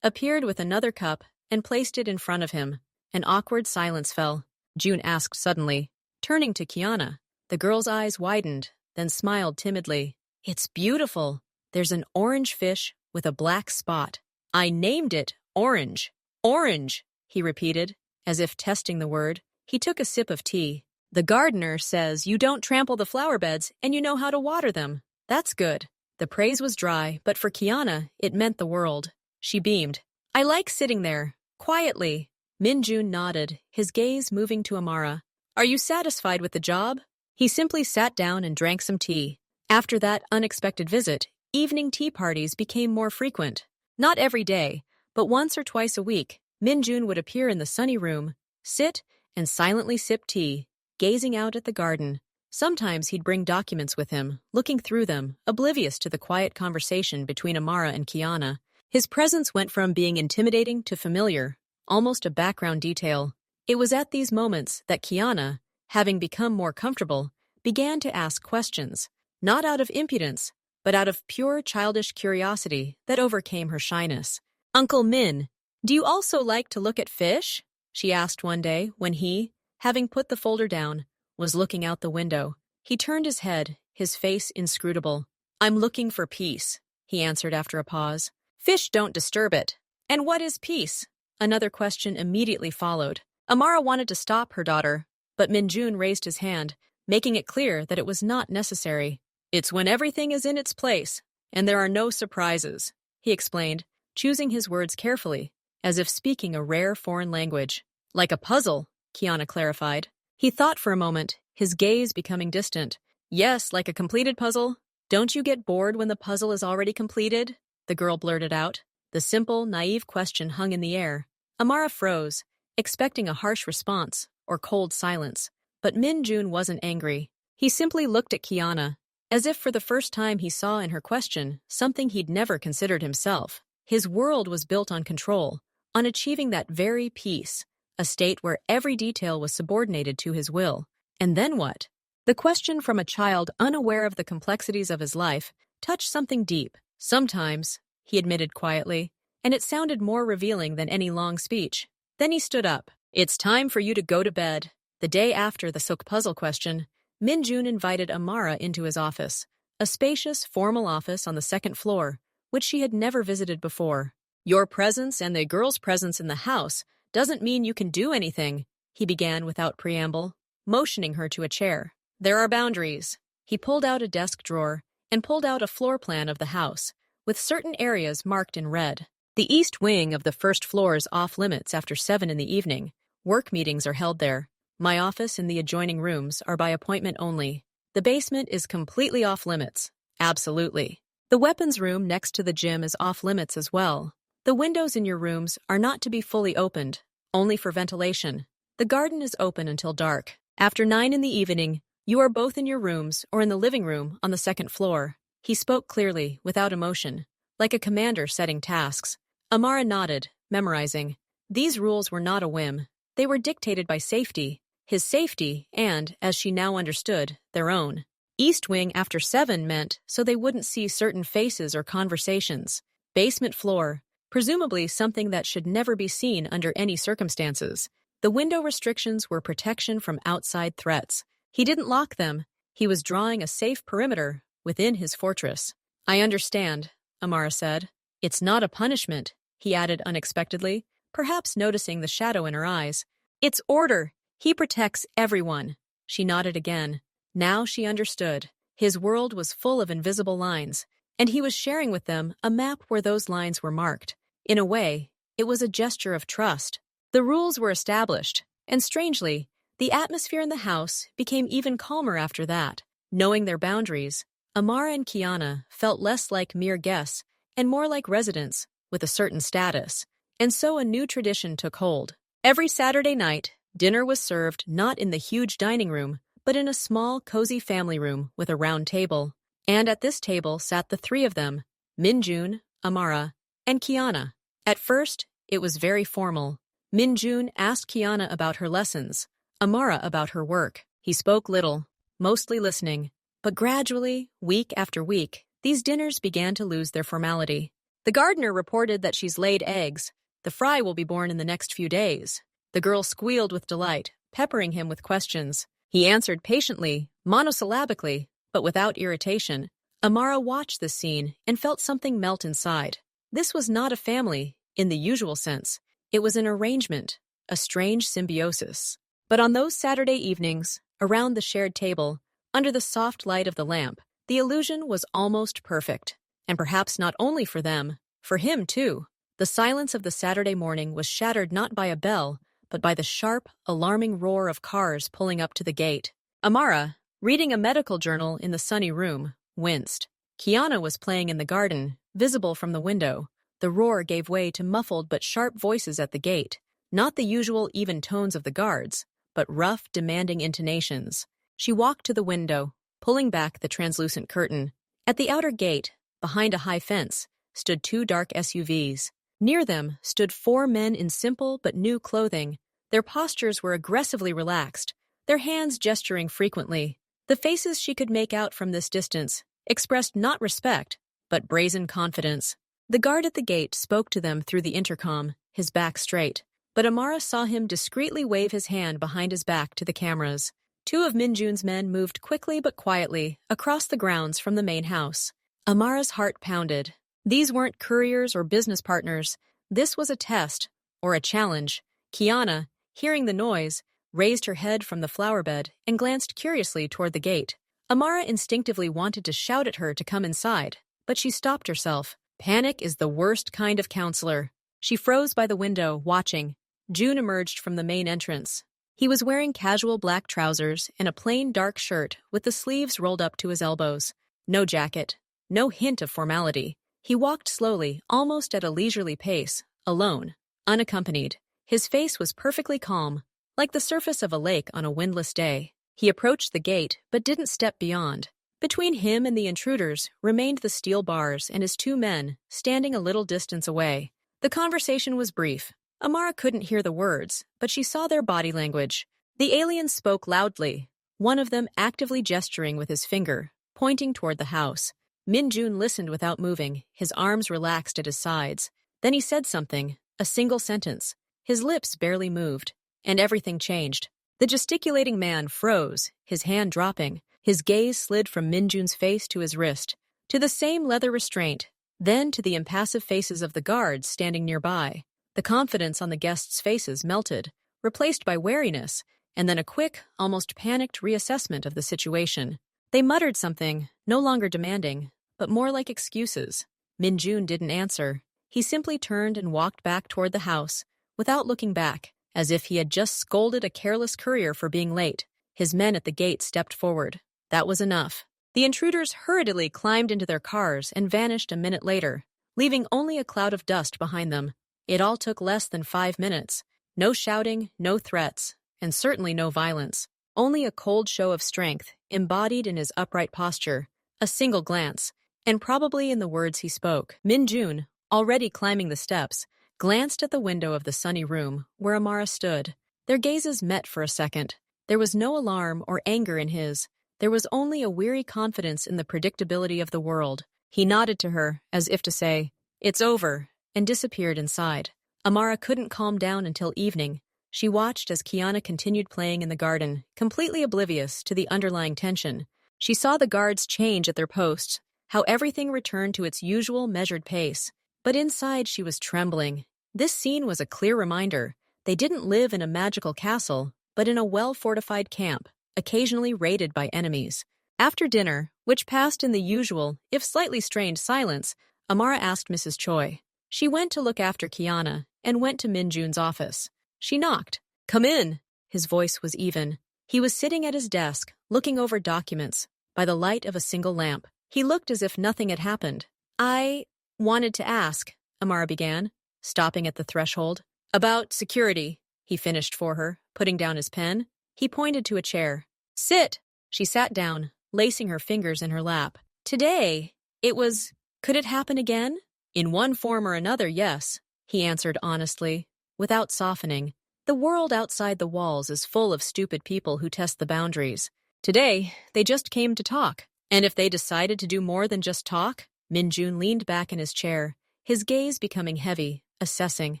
[SPEAKER 1] appeared with another cup and placed it in front of him. An awkward silence fell. June asked suddenly, turning to Kiana. The girl's eyes widened, then smiled timidly. "It's beautiful. There's an orange fish with a black spot. I named it Orange. Orange," he repeated, as if testing the word. He took a sip of tea. "The gardener says you don't trample the flower beds and you know how to water them. That's good." The praise was dry, but for Kiana, it meant the world. She beamed. "I like sitting there, quietly." Minjun nodded, his gaze moving to Amara. "Are you satisfied with the job?" He simply sat down and drank some tea. After that unexpected visit, evening tea parties became more frequent. Not every day, but once or twice a week, Minjun would appear in the sunny room, sit, and silently sip tea, gazing out at the garden. Sometimes he'd bring documents with him, looking through them, oblivious to the quiet conversation between Amara and Kiana. His presence went from being intimidating to familiar, almost a background detail. It was at these moments that Kiana, having become more comfortable, began to ask questions, not out of impudence, but out of pure childish curiosity that overcame her shyness. "Uncle Min, do you also like to look at fish?" she asked one day when he, having put the folder down, was looking out the window. He turned his head, his face inscrutable. "I'm looking for peace," he answered after a pause. "Fish don't disturb it." "And what is peace?" Another question immediately followed. Amara wanted to stop her daughter, but Minjun raised his hand, making it clear that it was not necessary. "It's when everything is in its place, and there are no surprises," he explained, choosing his words carefully. as if speaking a rare foreign language. Like a puzzle, Kiana clarified. He thought for a moment, his gaze becoming distant. Yes, like a completed puzzle. Don't you get bored when the puzzle is already completed? The girl blurted out. The simple, naive question hung in the air. Amara froze, expecting a harsh response or cold silence. But Min Jun wasn't angry. He simply looked at Kiana, as if for the first time he saw in her question something he'd never considered himself. His world was built on control, on achieving that very peace, a state where every detail was subordinated to his will. And then what? The question from a child unaware of the complexities of his life touched something deep. Sometimes, he admitted quietly, and it sounded more revealing than any long speech. Then he stood up. It's time for you to go to bed. The day after the Sook puzzle question, Min Jun invited Amara into his office, a spacious, formal office on the second floor, which she had never visited before. Your presence and the girl's presence in the house doesn't mean you can do anything, he began without preamble, motioning her to a chair. There are boundaries. He pulled out a desk drawer and pulled out a floor plan of the house, with certain areas marked in red. The east wing of the first floor is off limits after 7 in the evening. Work meetings are held there. My office and the adjoining rooms are by appointment only. The basement is completely off limits. Absolutely. The weapons room next to the gym is off limits as well. The windows in your rooms are not to be fully opened, only for ventilation. The garden is open until dark. After 9 in the evening, you are both in your rooms or in the living room on the second floor. He spoke clearly, without emotion, like a commander setting tasks. Amara nodded, memorizing. These rules were not a whim. They were dictated by safety, his safety and, as she now understood, their own. East wing after 7 meant so they wouldn't see certain faces or conversations. Basement floor, presumably something that should never be seen under any circumstances. The window restrictions were protection from outside threats. He didn't lock them. He was drawing a safe perimeter within his fortress. I understand, Amara said. It's not a punishment, he added unexpectedly, perhaps noticing the shadow in her eyes. It's order. He protects everyone. She nodded again. Now she understood. His world was full of invisible lines, and he was sharing with them a map where those lines were marked. In a way, it was a gesture of trust. The rules were established, and strangely, the atmosphere in the house became even calmer after that. Knowing their boundaries, Amara and Kiana felt less like mere guests and more like residents with a certain status. And so a new tradition took hold. Every Saturday night, dinner was served not in the huge dining room, but in a small, cozy family room with a round table. And at this table sat the 3 of them, Min Jun, Amara, and Kiana. At first, it was very formal. Min Jun asked Kiana about her lessons, Amara about her work. He spoke little, mostly listening. But gradually, week after week, these dinners began to lose their formality. The gardener reported that she's laid eggs. The fry will be born in the next few days. The girl squealed with delight, peppering him with questions. He answered patiently, monosyllabically, but without irritation. Amara watched this scene and felt something melt inside. This was not a family, in the usual sense. It was an arrangement, a strange symbiosis. But on those Saturday evenings, around the shared table, under the soft light of the lamp, the illusion was almost perfect. And perhaps not only for them, for him too. The silence of the Saturday morning was shattered not by a bell, but by the sharp, alarming roar of cars pulling up to the gate. Amara, reading a medical journal in the sunny room, winced. Kiana was playing in the garden, visible from the window. The roar gave way to muffled but sharp voices at the gate, not the usual even tones of the guards, but rough, demanding intonations. She walked to the window, pulling back the translucent curtain. At the outer gate, behind a high fence, stood 2 dark SUVs. Near them stood 4 men in simple but new clothing. Their postures were aggressively relaxed, their hands gesturing frequently. The faces she could make out from this distance expressed not respect, but brazen confidence. The guard at the gate spoke to them through the intercom, his back straight, but Amara saw him discreetly wave his hand behind his back to the cameras. 2 of Min Jun's men moved quickly but quietly across the grounds from the main house. Amara's heart pounded. These weren't couriers or business partners. This was a test, or a challenge. Kiana, hearing the noise, raised her head from the flower bed and glanced curiously toward the gate. Amara instinctively wanted to shout at her to come inside, but she stopped herself. Panic is the worst kind of counselor. She froze by the window, watching. June emerged from the main entrance. He was wearing casual black trousers and a plain dark shirt with the sleeves rolled up to his elbows. No jacket, no hint of formality. He walked slowly, almost at a leisurely pace, alone, unaccompanied. His face was perfectly calm, like the surface of a lake on a windless day. He approached the gate, but didn't step beyond. Between him and the intruders remained the steel bars and his two men, standing a little distance away. The conversation was brief. Amara couldn't hear the words, but she saw their body language. The aliens spoke loudly, one of them actively gesturing with his finger, pointing toward the house. Min-jun listened without moving, his arms relaxed at his sides. Then he said something, a single sentence. His lips barely moved, and everything changed. The gesticulating man froze, his hand dropping. His gaze slid from Min-jun's face to his wrist, to the same leather restraint, then to the impassive faces of the guards standing nearby. The confidence on the guests' faces melted, replaced by wariness, and then a quick, almost panicked reassessment of the situation. They muttered something, no longer demanding, but more like excuses. Min-jun didn't answer. He simply turned and walked back toward the house, without looking back, as if he had just scolded a careless courier for being late. His men at the gate stepped forward. That was enough. The intruders hurriedly climbed into their cars and vanished a minute later, leaving only a cloud of dust behind them. It all took less than 5 minutes. No shouting, no threats, and certainly no violence. Only a cold show of strength, embodied in his upright posture, a single glance, and probably in the words he spoke. Min-jun, already climbing the steps, glanced at the window of the sunny room where Amara stood. Their gazes met for a second. There was no alarm or anger in his. There was only a weary confidence in the predictability of the world. He nodded to her, as if to say, "It's over," and disappeared inside. Amara couldn't calm down until evening. She watched as Kiana continued playing in the garden, completely oblivious to the underlying tension. She saw the guards change at their posts, how everything returned to its usual measured pace. But inside she was trembling. This scene was a clear reminder. They didn't live in a magical castle, but in a well-fortified camp, occasionally raided by enemies. After dinner, which passed in the usual, if slightly strained silence, Amara asked Mrs. Choi. She went to look after Kiana and went to Min-jun's office. She knocked. "Come in." His voice was even. He was sitting at his desk, looking over documents, by the light of a single lamp. He looked as if nothing had happened. "I wanted to ask," Amara began, stopping at the threshold. "About security," he finished for her, putting down his pen. He pointed to a chair. "Sit." She sat down, lacing her fingers in her lap. "Today, could it happen again?" "In one form or another, yes," he answered honestly, without softening. The world outside the walls is full of stupid people who test the boundaries. Today, they just came to talk. And if they decided to do more than just talk, Min-jun leaned back in his chair, his gaze becoming heavy, assessing.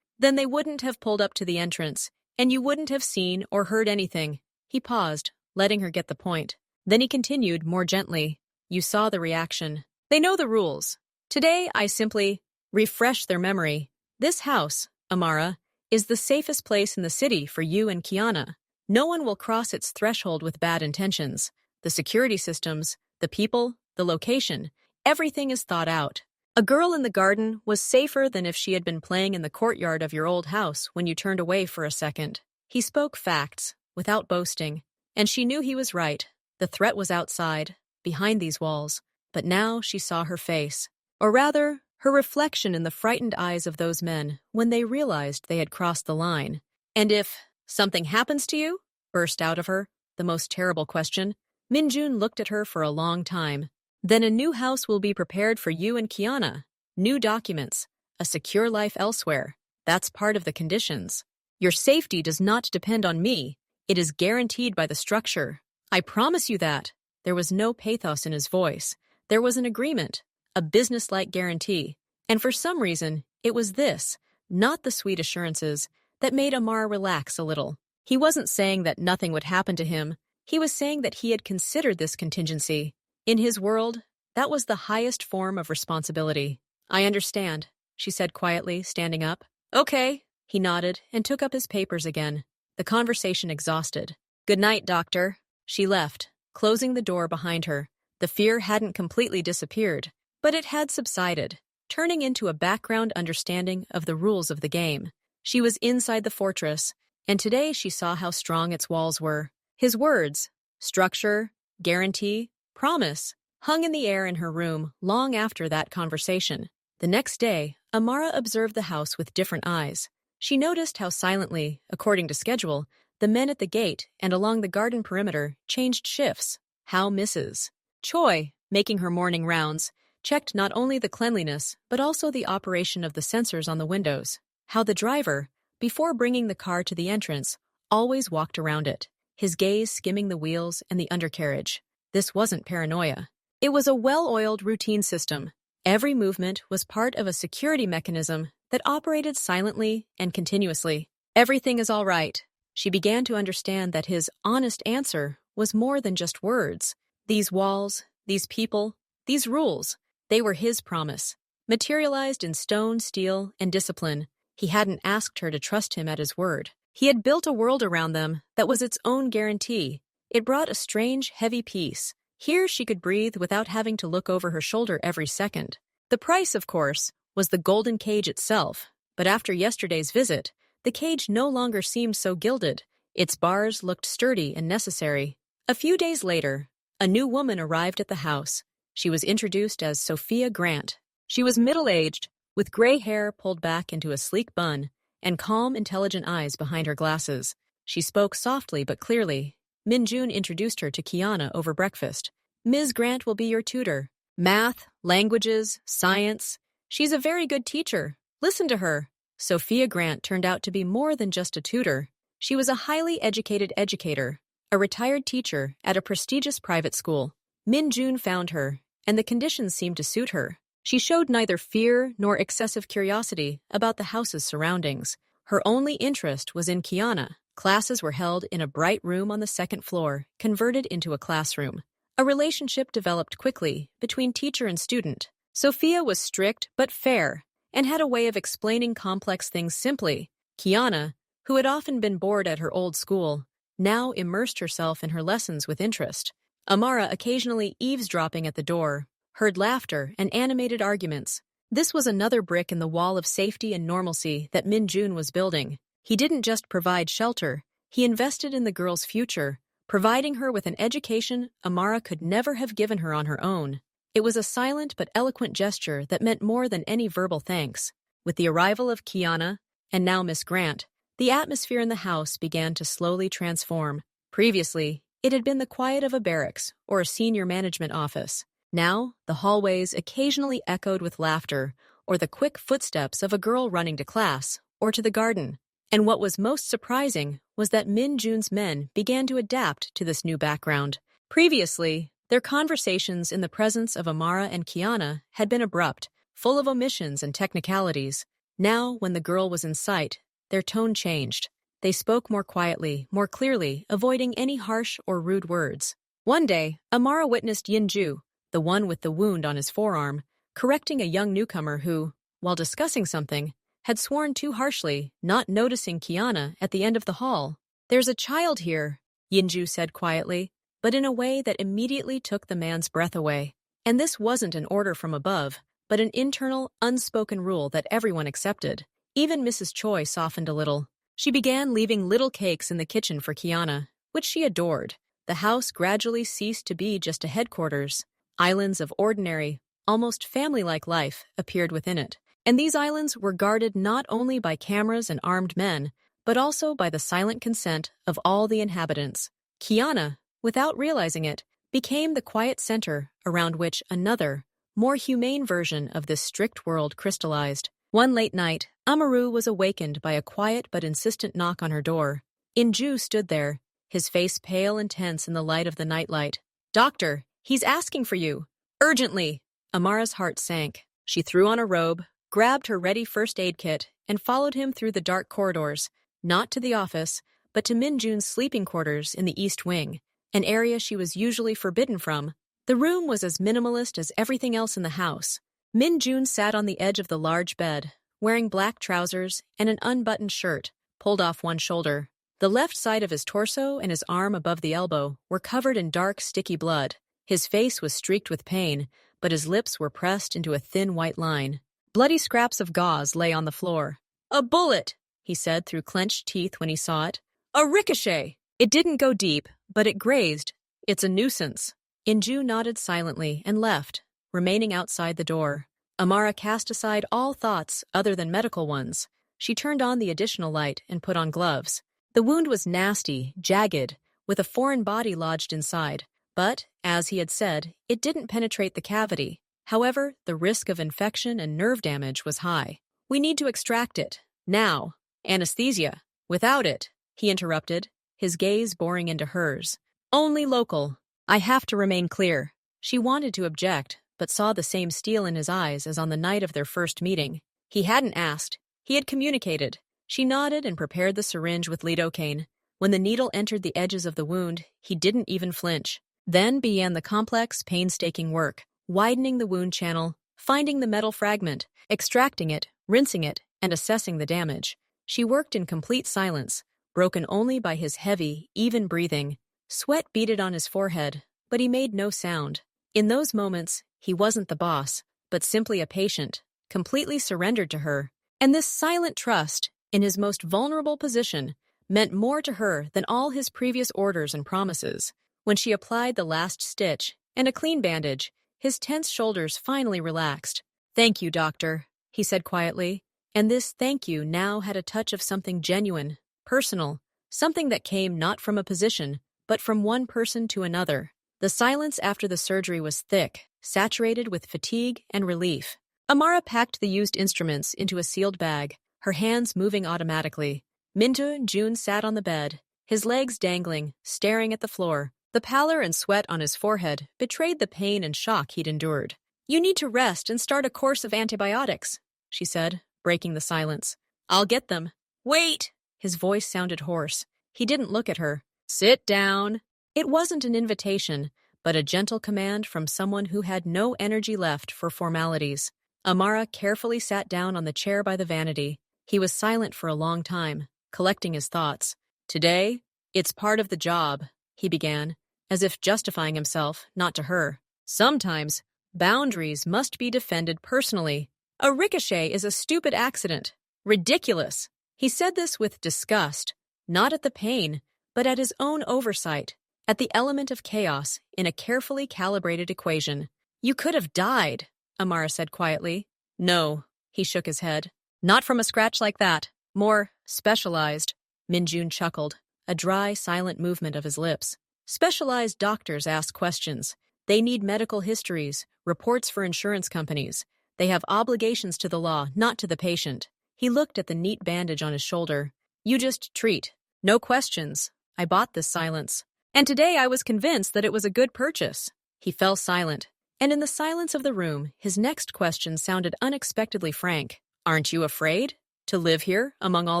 [SPEAKER 1] Then they wouldn't have pulled up to the entrance, and you wouldn't have seen or heard anything. He paused, letting her get the point. Then he continued more gently. You saw the reaction. They know the rules. Today, I simply refresh their memory. This house, Amara, is the safest place in the city for you and Kiana. No one will cross its threshold with bad intentions. The security systems, the people, the location, everything is thought out. A girl in the garden was safer than if she had been playing in the courtyard of your old house when you turned away for a second. He spoke facts, without boasting, and she knew he was right. The threat was outside, behind these walls, but now she saw her face. Or rather, her reflection in the frightened eyes of those men when they realized they had crossed the line. And if something happens to you? Burst out of her, the most terrible question. Min-jun looked at her for a long time. Then a new house will be prepared for you and Kiana. New documents, a secure life elsewhere. That's part of the conditions. Your safety does not depend on me. It is guaranteed by the structure. I promise you that. There was no pathos in his voice. There was an agreement, a business-like guarantee. And for some reason, it was this, not the sweet assurances, that made Amar relax a little. He wasn't saying that nothing would happen to him. He was saying that he had considered this contingency. In his world, that was the highest form of responsibility. I understand, she said quietly, standing up. Okay, he nodded and took up his papers again, the conversation exhausted. Good night, doctor. She left, closing the door behind her. The fear hadn't completely disappeared, but it had subsided. turning into a background understanding of the rules of the game. She was inside the fortress, and today she saw how strong its walls were. His words, structure, guarantee, promise, hung in the air in her room long after that conversation. The next day, Amara observed the house with different eyes. She noticed how silently, according to schedule, the men at the gate and along the garden perimeter changed shifts. How Mrs. Choi, making her morning rounds, checked not only the cleanliness but also the operation of the sensors on the windows. How the driver, before bringing the car to the entrance, always walked around it, his gaze skimming the wheels and the undercarriage. This wasn't paranoia. It was a well-oiled routine system. Every movement was part of a security mechanism that operated silently and continuously. Everything is all right. She began to understand that his honest answer was more than just words. These walls, these people, these rules, they were his promise, materialized in stone, steel, and discipline. He hadn't asked her to trust him at his word. He had built a world around them that was its own guarantee. It brought a strange, heavy peace. Here she could breathe without having to look over her shoulder every second. The price, of course, was the golden cage itself. But after yesterday's visit, the cage no longer seemed so gilded. Its bars looked sturdy and necessary. A few days later, a new woman arrived at the house. She was introduced as Sophia Grant. She was middle-aged, with gray hair pulled back into a sleek bun, and calm, intelligent eyes behind her glasses. She spoke softly but clearly. Min Jun introduced her to Kiana over breakfast. Ms. Grant will be your tutor. Math, languages, science. She's a very good teacher. Listen to her. Sophia Grant turned out to be more than just a tutor. She was a highly educated educator, a retired teacher at a prestigious private school. Min Jun found her, and the conditions seemed to suit her. She showed neither fear nor excessive curiosity about the house's surroundings. Her only interest was in Kiana. Classes were held in a bright room on the second floor, converted into a classroom. A relationship developed quickly between teacher and student. Sophia was strict but fair, and had a way of explaining complex things simply. Kiana, who had often been bored at her old school, now immersed herself in her lessons with interest. Amara, occasionally eavesdropping at the door, heard laughter and animated arguments. This was another brick in the wall of safety and normalcy that Min Jun was building. He didn't just provide shelter, he invested in the girl's future, providing her with an education Amara could never have given her on her own. It was a silent but eloquent gesture that meant more than any verbal thanks. With the arrival of Kiana, and now Miss Grant, the atmosphere in the house began to slowly transform. Previously, it had been the quiet of a barracks or a senior management office. Now, the hallways occasionally echoed with laughter or the quick footsteps of a girl running to class or to the garden. And what was most surprising was that Min Jun's men began to adapt to this new background. Previously, their conversations in the presence of Amara and Kiana had been abrupt, full of omissions and technicalities. Now, when the girl was in sight, their tone changed. They spoke more quietly, more clearly, avoiding any harsh or rude words. One day, Amara witnessed Yinju, the one with the wound on his forearm, correcting a young newcomer who, while discussing something, had sworn too harshly, not noticing Kiana at the end of the hall. "There's a child here," Yinju said quietly, but in a way that immediately took the man's breath away. And this wasn't an order from above, but an internal, unspoken rule that everyone accepted. Even Mrs. Choi softened a little. She began leaving little cakes in the kitchen for Kiana, which she adored. The house gradually ceased to be just a headquarters. Islands of ordinary, almost family-like life appeared within it. And these islands were guarded not only by cameras and armed men, but also by the silent consent of all the inhabitants. Kiana, without realizing it, became the quiet center around which another, more humane version of this strict world crystallized. One late night, Amaru was awakened by a quiet but insistent knock on her door. Inju stood there, his face pale and tense in the light of the nightlight. "Doctor, he's asking for you. Urgently!" Amara's heart sank. She threw on a robe, grabbed her ready first aid kit, and followed him through the dark corridors, not to the office, but to Min Jun's sleeping quarters in the East Wing, an area she was usually forbidden from. The room was as minimalist as everything else in the house. Min Jun sat on the edge of the large bed, wearing black trousers and an unbuttoned shirt, pulled off one shoulder. The left side of his torso and his arm above the elbow were covered in dark, sticky blood. His face was streaked with pain, but his lips were pressed into a thin white line. Bloody scraps of gauze lay on the floor. "A bullet," he said through clenched teeth when he saw it. "A ricochet." It didn't go deep, but it grazed. "It's a nuisance." Inju nodded silently and left, remaining outside the door. Amara cast aside all thoughts other than medical ones. She turned on the additional light and put on gloves. The wound was nasty, jagged, with a foreign body lodged inside. But, as he had said, it didn't penetrate the cavity. However, the risk of infection and nerve damage was high. "We need to extract it. Now. Anesthesia. Without it," he interrupted, his gaze boring into hers. "Only local. I have to remain clear." She wanted to object, but saw the same steel in his eyes as on the night of their first meeting. He hadn't asked. He had communicated. She nodded and prepared the syringe with lidocaine. When the needle entered the edges of the wound, he didn't even flinch. Then began the complex, painstaking work, widening the wound channel, finding the metal fragment, extracting it, rinsing it, and assessing the damage. She worked in complete silence, broken only by his heavy, even breathing. Sweat beaded on his forehead, but he made no sound. In those moments, he wasn't the boss, but simply a patient, completely surrendered to her. And this silent trust, in his most vulnerable position, meant more to her than all his previous orders and promises. When she applied the last stitch and a clean bandage, his tense shoulders finally relaxed. "Thank you, doctor," he said quietly. And this thank you now had a touch of something genuine, personal, something that came not from a position, but from one person to another. The silence after the surgery was thick, saturated with fatigue and relief. Amara packed the used instruments into a sealed bag, her hands moving automatically. Mintu Jun sat on the bed, his legs dangling, staring at the floor. The pallor and sweat on his forehead betrayed the pain and shock he'd endured. "You need to rest and start a course of antibiotics," she said, breaking the silence. "I'll get them." "Wait!" His voice sounded hoarse. He didn't look at her. "Sit down." It wasn't an invitation, but a gentle command from someone who had no energy left for formalities. Amara carefully sat down on the chair by the vanity. He was silent for a long time, collecting his thoughts. "Today, it's part of the job," he began, as if justifying himself, not to her. "Sometimes, boundaries must be defended personally. A ricochet is a stupid accident. Ridiculous." He said this with disgust, not at the pain, but at his own oversight, at the element of chaos in a carefully calibrated equation. "You could have died," Amara said quietly. "No," he shook his head. "Not from a scratch like that. More specialized." Minjun chuckled, a dry, silent movement of his lips. "Specialized doctors ask questions. They need medical histories, reports for insurance companies. They have obligations to the law, not to the patient." He looked at the neat bandage on his shoulder. "You just treat. No questions. I bought this silence. And today I was convinced that it was a good purchase." He fell silent, and in the silence of the room, his next question sounded unexpectedly frank. "Aren't you afraid? To live here, among all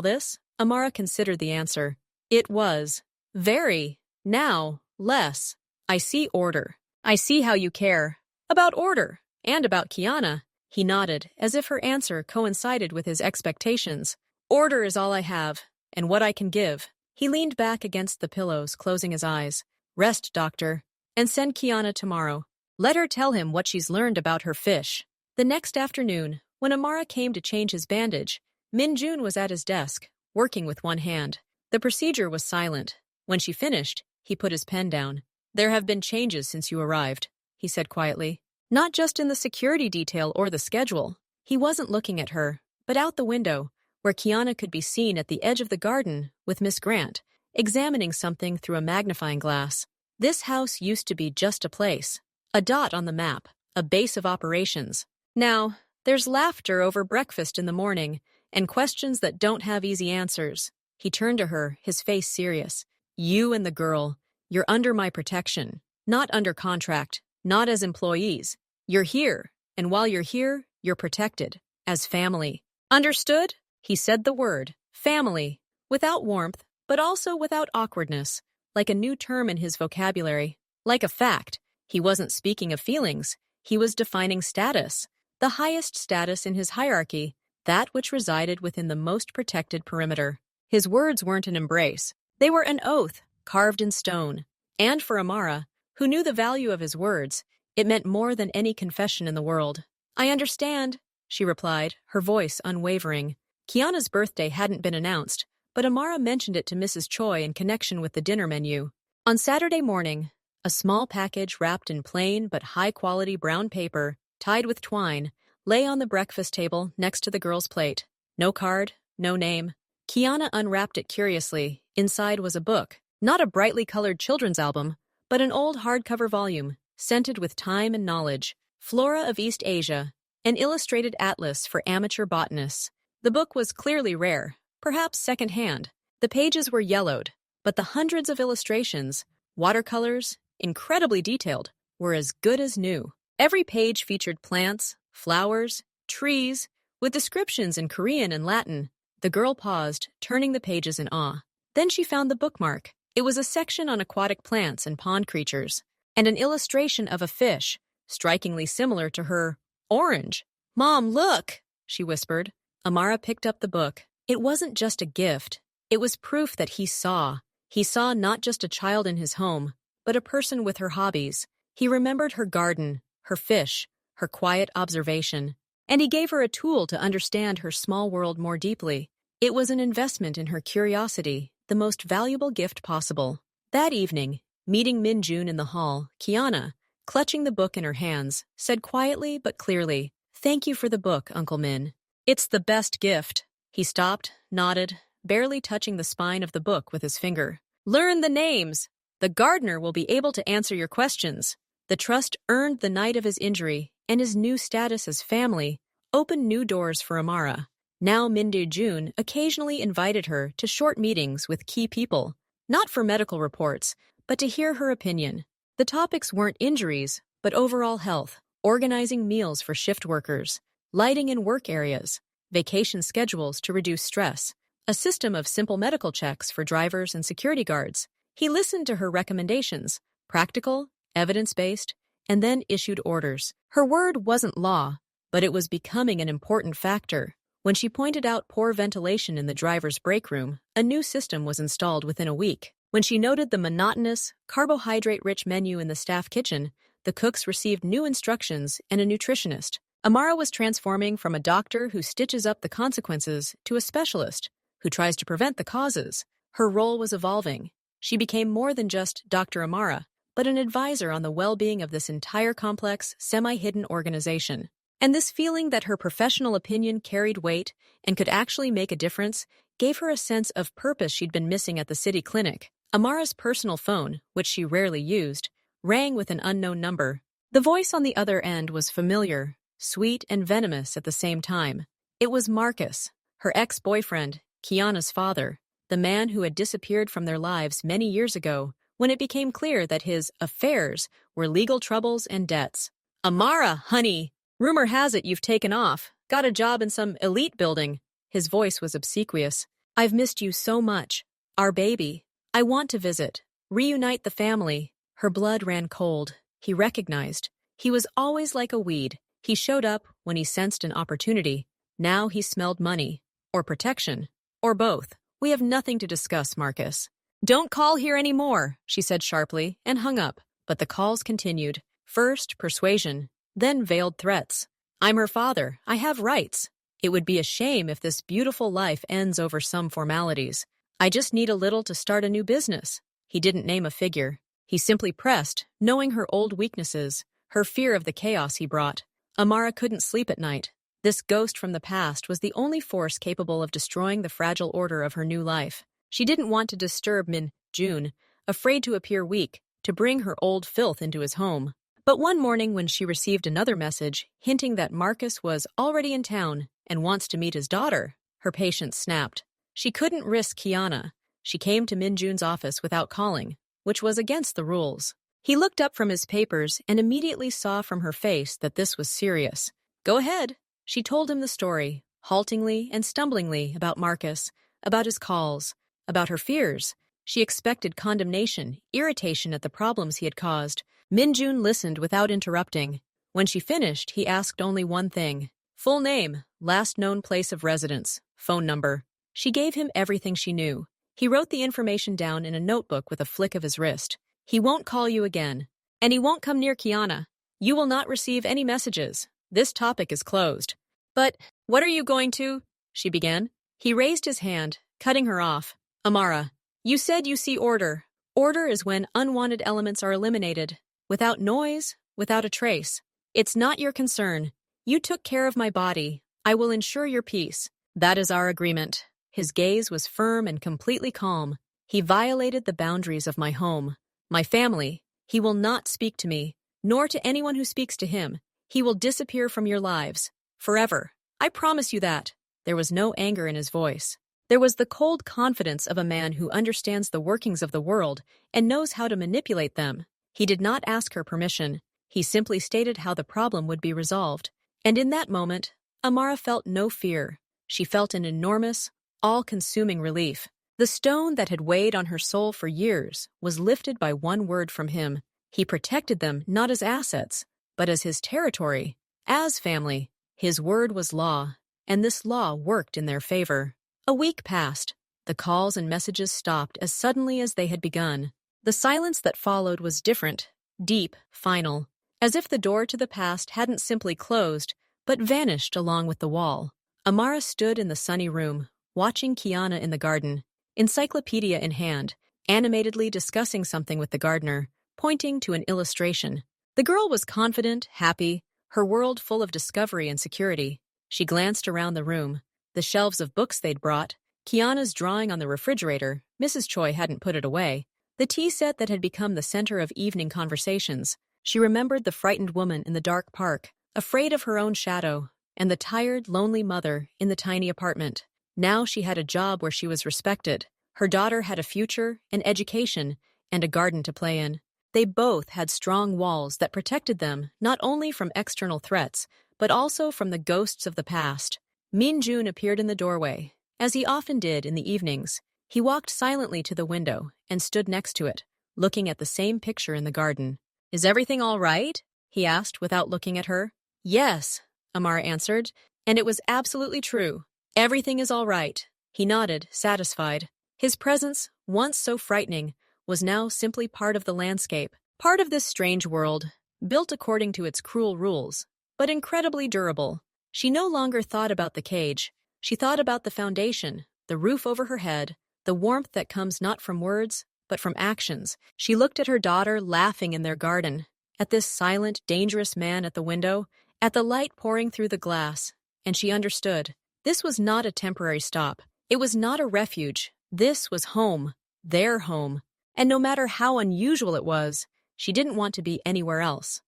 [SPEAKER 1] this?" Amara considered the answer. "It was. Very. Now, less. I see order. I see how you care. About order. And about Kiana." He nodded, as if her answer coincided with his expectations. "Order is all I have, and what I can give." He leaned back against the pillows, closing his eyes. "Rest, doctor, and send Kiana tomorrow. Let her tell him what she's learned about her fish." The next afternoon, when Amara came to change his bandage, Min Jun was at his desk, working with one hand. The procedure was silent. When she finished, he put his pen down. "There have been changes since you arrived," he said quietly. "Not just in the security detail or the schedule." He wasn't looking at her, but out the window, where Kiana could be seen at the edge of the garden with Miss Grant, examining something through a magnifying glass. This house used to be just a place, a dot on the map, a base of operations. Now, there's laughter over breakfast in the morning, and questions that don't have easy answers. He turned to her, his face serious. "You and the girl, you're under my protection, not under contract, not as employees. You're here, and while you're here, you're protected, as family. Understood?" He said the word, family, without warmth, but also without awkwardness, like a new term in his vocabulary, like a fact. He wasn't speaking of feelings, he was defining status, the highest status in his hierarchy, that which resided within the most protected perimeter. His words weren't an embrace, they were an oath, carved in stone. And for Amara, who knew the value of his words, it meant more than any confession in the world. "I understand," she replied, her voice unwavering. Kiana's birthday hadn't been announced, but Amara mentioned it to Mrs. Choi in connection with the dinner menu. On Saturday morning, a small package wrapped in plain but high-quality brown paper, tied with twine, lay on the breakfast table next to the girl's plate. No card, no name. Kiana unwrapped it curiously. Inside was a book, not a brightly colored children's album, but an old hardcover volume, scented with time and knowledge. Flora of East Asia, an illustrated atlas for amateur botanists. The book was clearly rare, perhaps second-hand. The pages were yellowed, but the hundreds of illustrations, watercolors, incredibly detailed, were as good as new. Every page featured plants, flowers, trees, with descriptions in Korean and Latin. The girl paused, turning the pages in awe. Then she found the bookmark. It was a section on aquatic plants and pond creatures, and an illustration of a fish, strikingly similar to her orange. "Mom, look!" she whispered. Amara picked up the book. It wasn't just a gift. It was proof that he saw. He saw not just a child in his home, but a person with her hobbies. He remembered her garden, her fish, her quiet observation, and he gave her a tool to understand her small world more deeply. It was an investment in her curiosity, the most valuable gift possible. That evening, meeting Min-jun in the hall, Kiana, clutching the book in her hands, said quietly but clearly, "Thank you for the book, Uncle Min. It's the best gift." He stopped, nodded, barely touching the spine of the book with his finger. "Learn the names. The gardener will be able to answer your questions." The trust earned the night of his injury, and his new status as family opened new doors for Amara. Now Min-jun occasionally invited her to short meetings with key people, not for medical reports, but to hear her opinion. The topics weren't injuries, but overall health, organizing meals for shift workers, lighting in work areas, vacation schedules to reduce stress, a system of simple medical checks for drivers and security guards. He listened to her recommendations, practical, evidence-based, and then issued orders. Her word wasn't law, but it was becoming an important factor. When she pointed out poor ventilation in the driver's break room, a new system was installed within a week. When she noted the monotonous, carbohydrate-rich menu in the staff kitchen, the cooks received new instructions and a nutritionist. Amara was transforming from a doctor who stitches up the consequences to a specialist who tries to prevent the causes. Her role was evolving. She became more than just Dr. Amara, but an advisor on the well-being of this entire complex, semi-hidden organization. And this feeling that her professional opinion carried weight and could actually make a difference gave her a sense of purpose she'd been missing at the city clinic. Amara's personal phone, which she rarely used, rang with an unknown number. The voice on the other end was familiar, sweet and venomous at the same time. It was Marcus, her ex-boyfriend, Kiana's father, the man who had disappeared from their lives many years ago when it became clear that his affairs were legal troubles and debts. "Amara, honey, rumor has it you've taken off. Got a job in some elite building." His voice was obsequious. "I've missed you so much. Our baby. I want to visit. Reunite the family." Her blood ran cold. He recognized. He was always like a weed. He showed up when he sensed an opportunity. Now he smelled money. Or protection. Or both. "We have nothing to discuss, Marcus." "Don't call here anymore," she said sharply, and hung up. But the calls continued. First, persuasion, then veiled threats. "I'm her father. I have rights. It would be a shame if this beautiful life ends over some formalities. I just need a little to start a new business." He didn't name a figure. He simply pressed, knowing her old weaknesses, her fear of the chaos he brought. Amara couldn't sleep at night. This ghost from the past was the only force capable of destroying the fragile order of her new life. She didn't want to disturb Min-jun, afraid to appear weak, to bring her old filth into his home. But one morning when she received another message hinting that Marcus was already in town and wants to meet his daughter, her patience snapped. She couldn't risk Kiana. She came to Min-jun's office without calling, which was against the rules. He looked up from his papers and immediately saw from her face that this was serious. "Go ahead." She told him the story, haltingly and stumblingly, about Marcus, about his calls, about her fears. She expected condemnation, irritation at the problems he had caused. Min-jun listened without interrupting. When she finished, he asked only one thing. Full name, last known place of residence, phone number. She gave him everything she knew. He wrote the information down in a notebook with a flick of his wrist. "He won't call you again. And he won't come near Kiana. You will not receive any messages. This topic is closed." But what are you going to? She began. He raised his hand, cutting her off. Amara, you said you see order. Order is when unwanted elements are eliminated, without noise, without a trace. It's not your concern. You took care of my body. I will ensure your peace. That is our agreement. His gaze was firm and completely calm. He violated the boundaries of my home, my family. He will not speak to me, nor to anyone who speaks to him. He will disappear from your lives, forever. I promise you that. There was no anger in his voice. There was the cold confidence of a man who understands the workings of the world and knows how to manipulate them. He did not ask her permission. He simply stated how the problem would be resolved. And in that moment, Amara felt no fear. She felt an enormous, all-consuming relief. The stone that had weighed on her soul for years was lifted by one word from him. He protected them not as assets, but as his territory, as family. His word was law, and this law worked in their favor. A week passed. The calls and messages stopped as suddenly as they had begun. The silence that followed was different, deep, final, as if the door to the past hadn't simply closed, but vanished along with the wall. Amara stood in the sunny room, watching Kiana in the garden, encyclopedia in hand, animatedly discussing something with the gardener, pointing to an illustration. The girl was confident, happy, her world full of discovery and security. She glanced around the room, the shelves of books they'd brought, Kiana's drawing on the refrigerator, Mrs. Choi hadn't put it away, the tea set that had become the center of evening conversations. She remembered the frightened woman in the dark park, afraid of her own shadow, and the tired, lonely mother in the tiny apartment. Now she had a job where she was respected. Her daughter had a future, an education, and a garden to play in. They both had strong walls that protected them not only from external threats, but also from the ghosts of the past. Min Jun appeared in the doorway, as he often did in the evenings. He walked silently to the window and stood next to it, looking at the same picture in the garden. "Is everything all right?" he asked without looking at her. "Yes," Amara answered, and it was absolutely true. "Everything is all right." He nodded, satisfied. His presence, once so frightening, was now simply part of the landscape, part of this strange world, built according to its cruel rules, but incredibly durable. She no longer thought about the cage. She thought about the foundation, the roof over her head, the warmth that comes not from words, but from actions. She looked at her daughter laughing in their garden, at this silent, dangerous man at the window, at the light pouring through the glass, and she understood. This was not a temporary stop. It was not a refuge. This was home, their home. And no matter how unusual it was, she didn't want to be anywhere else.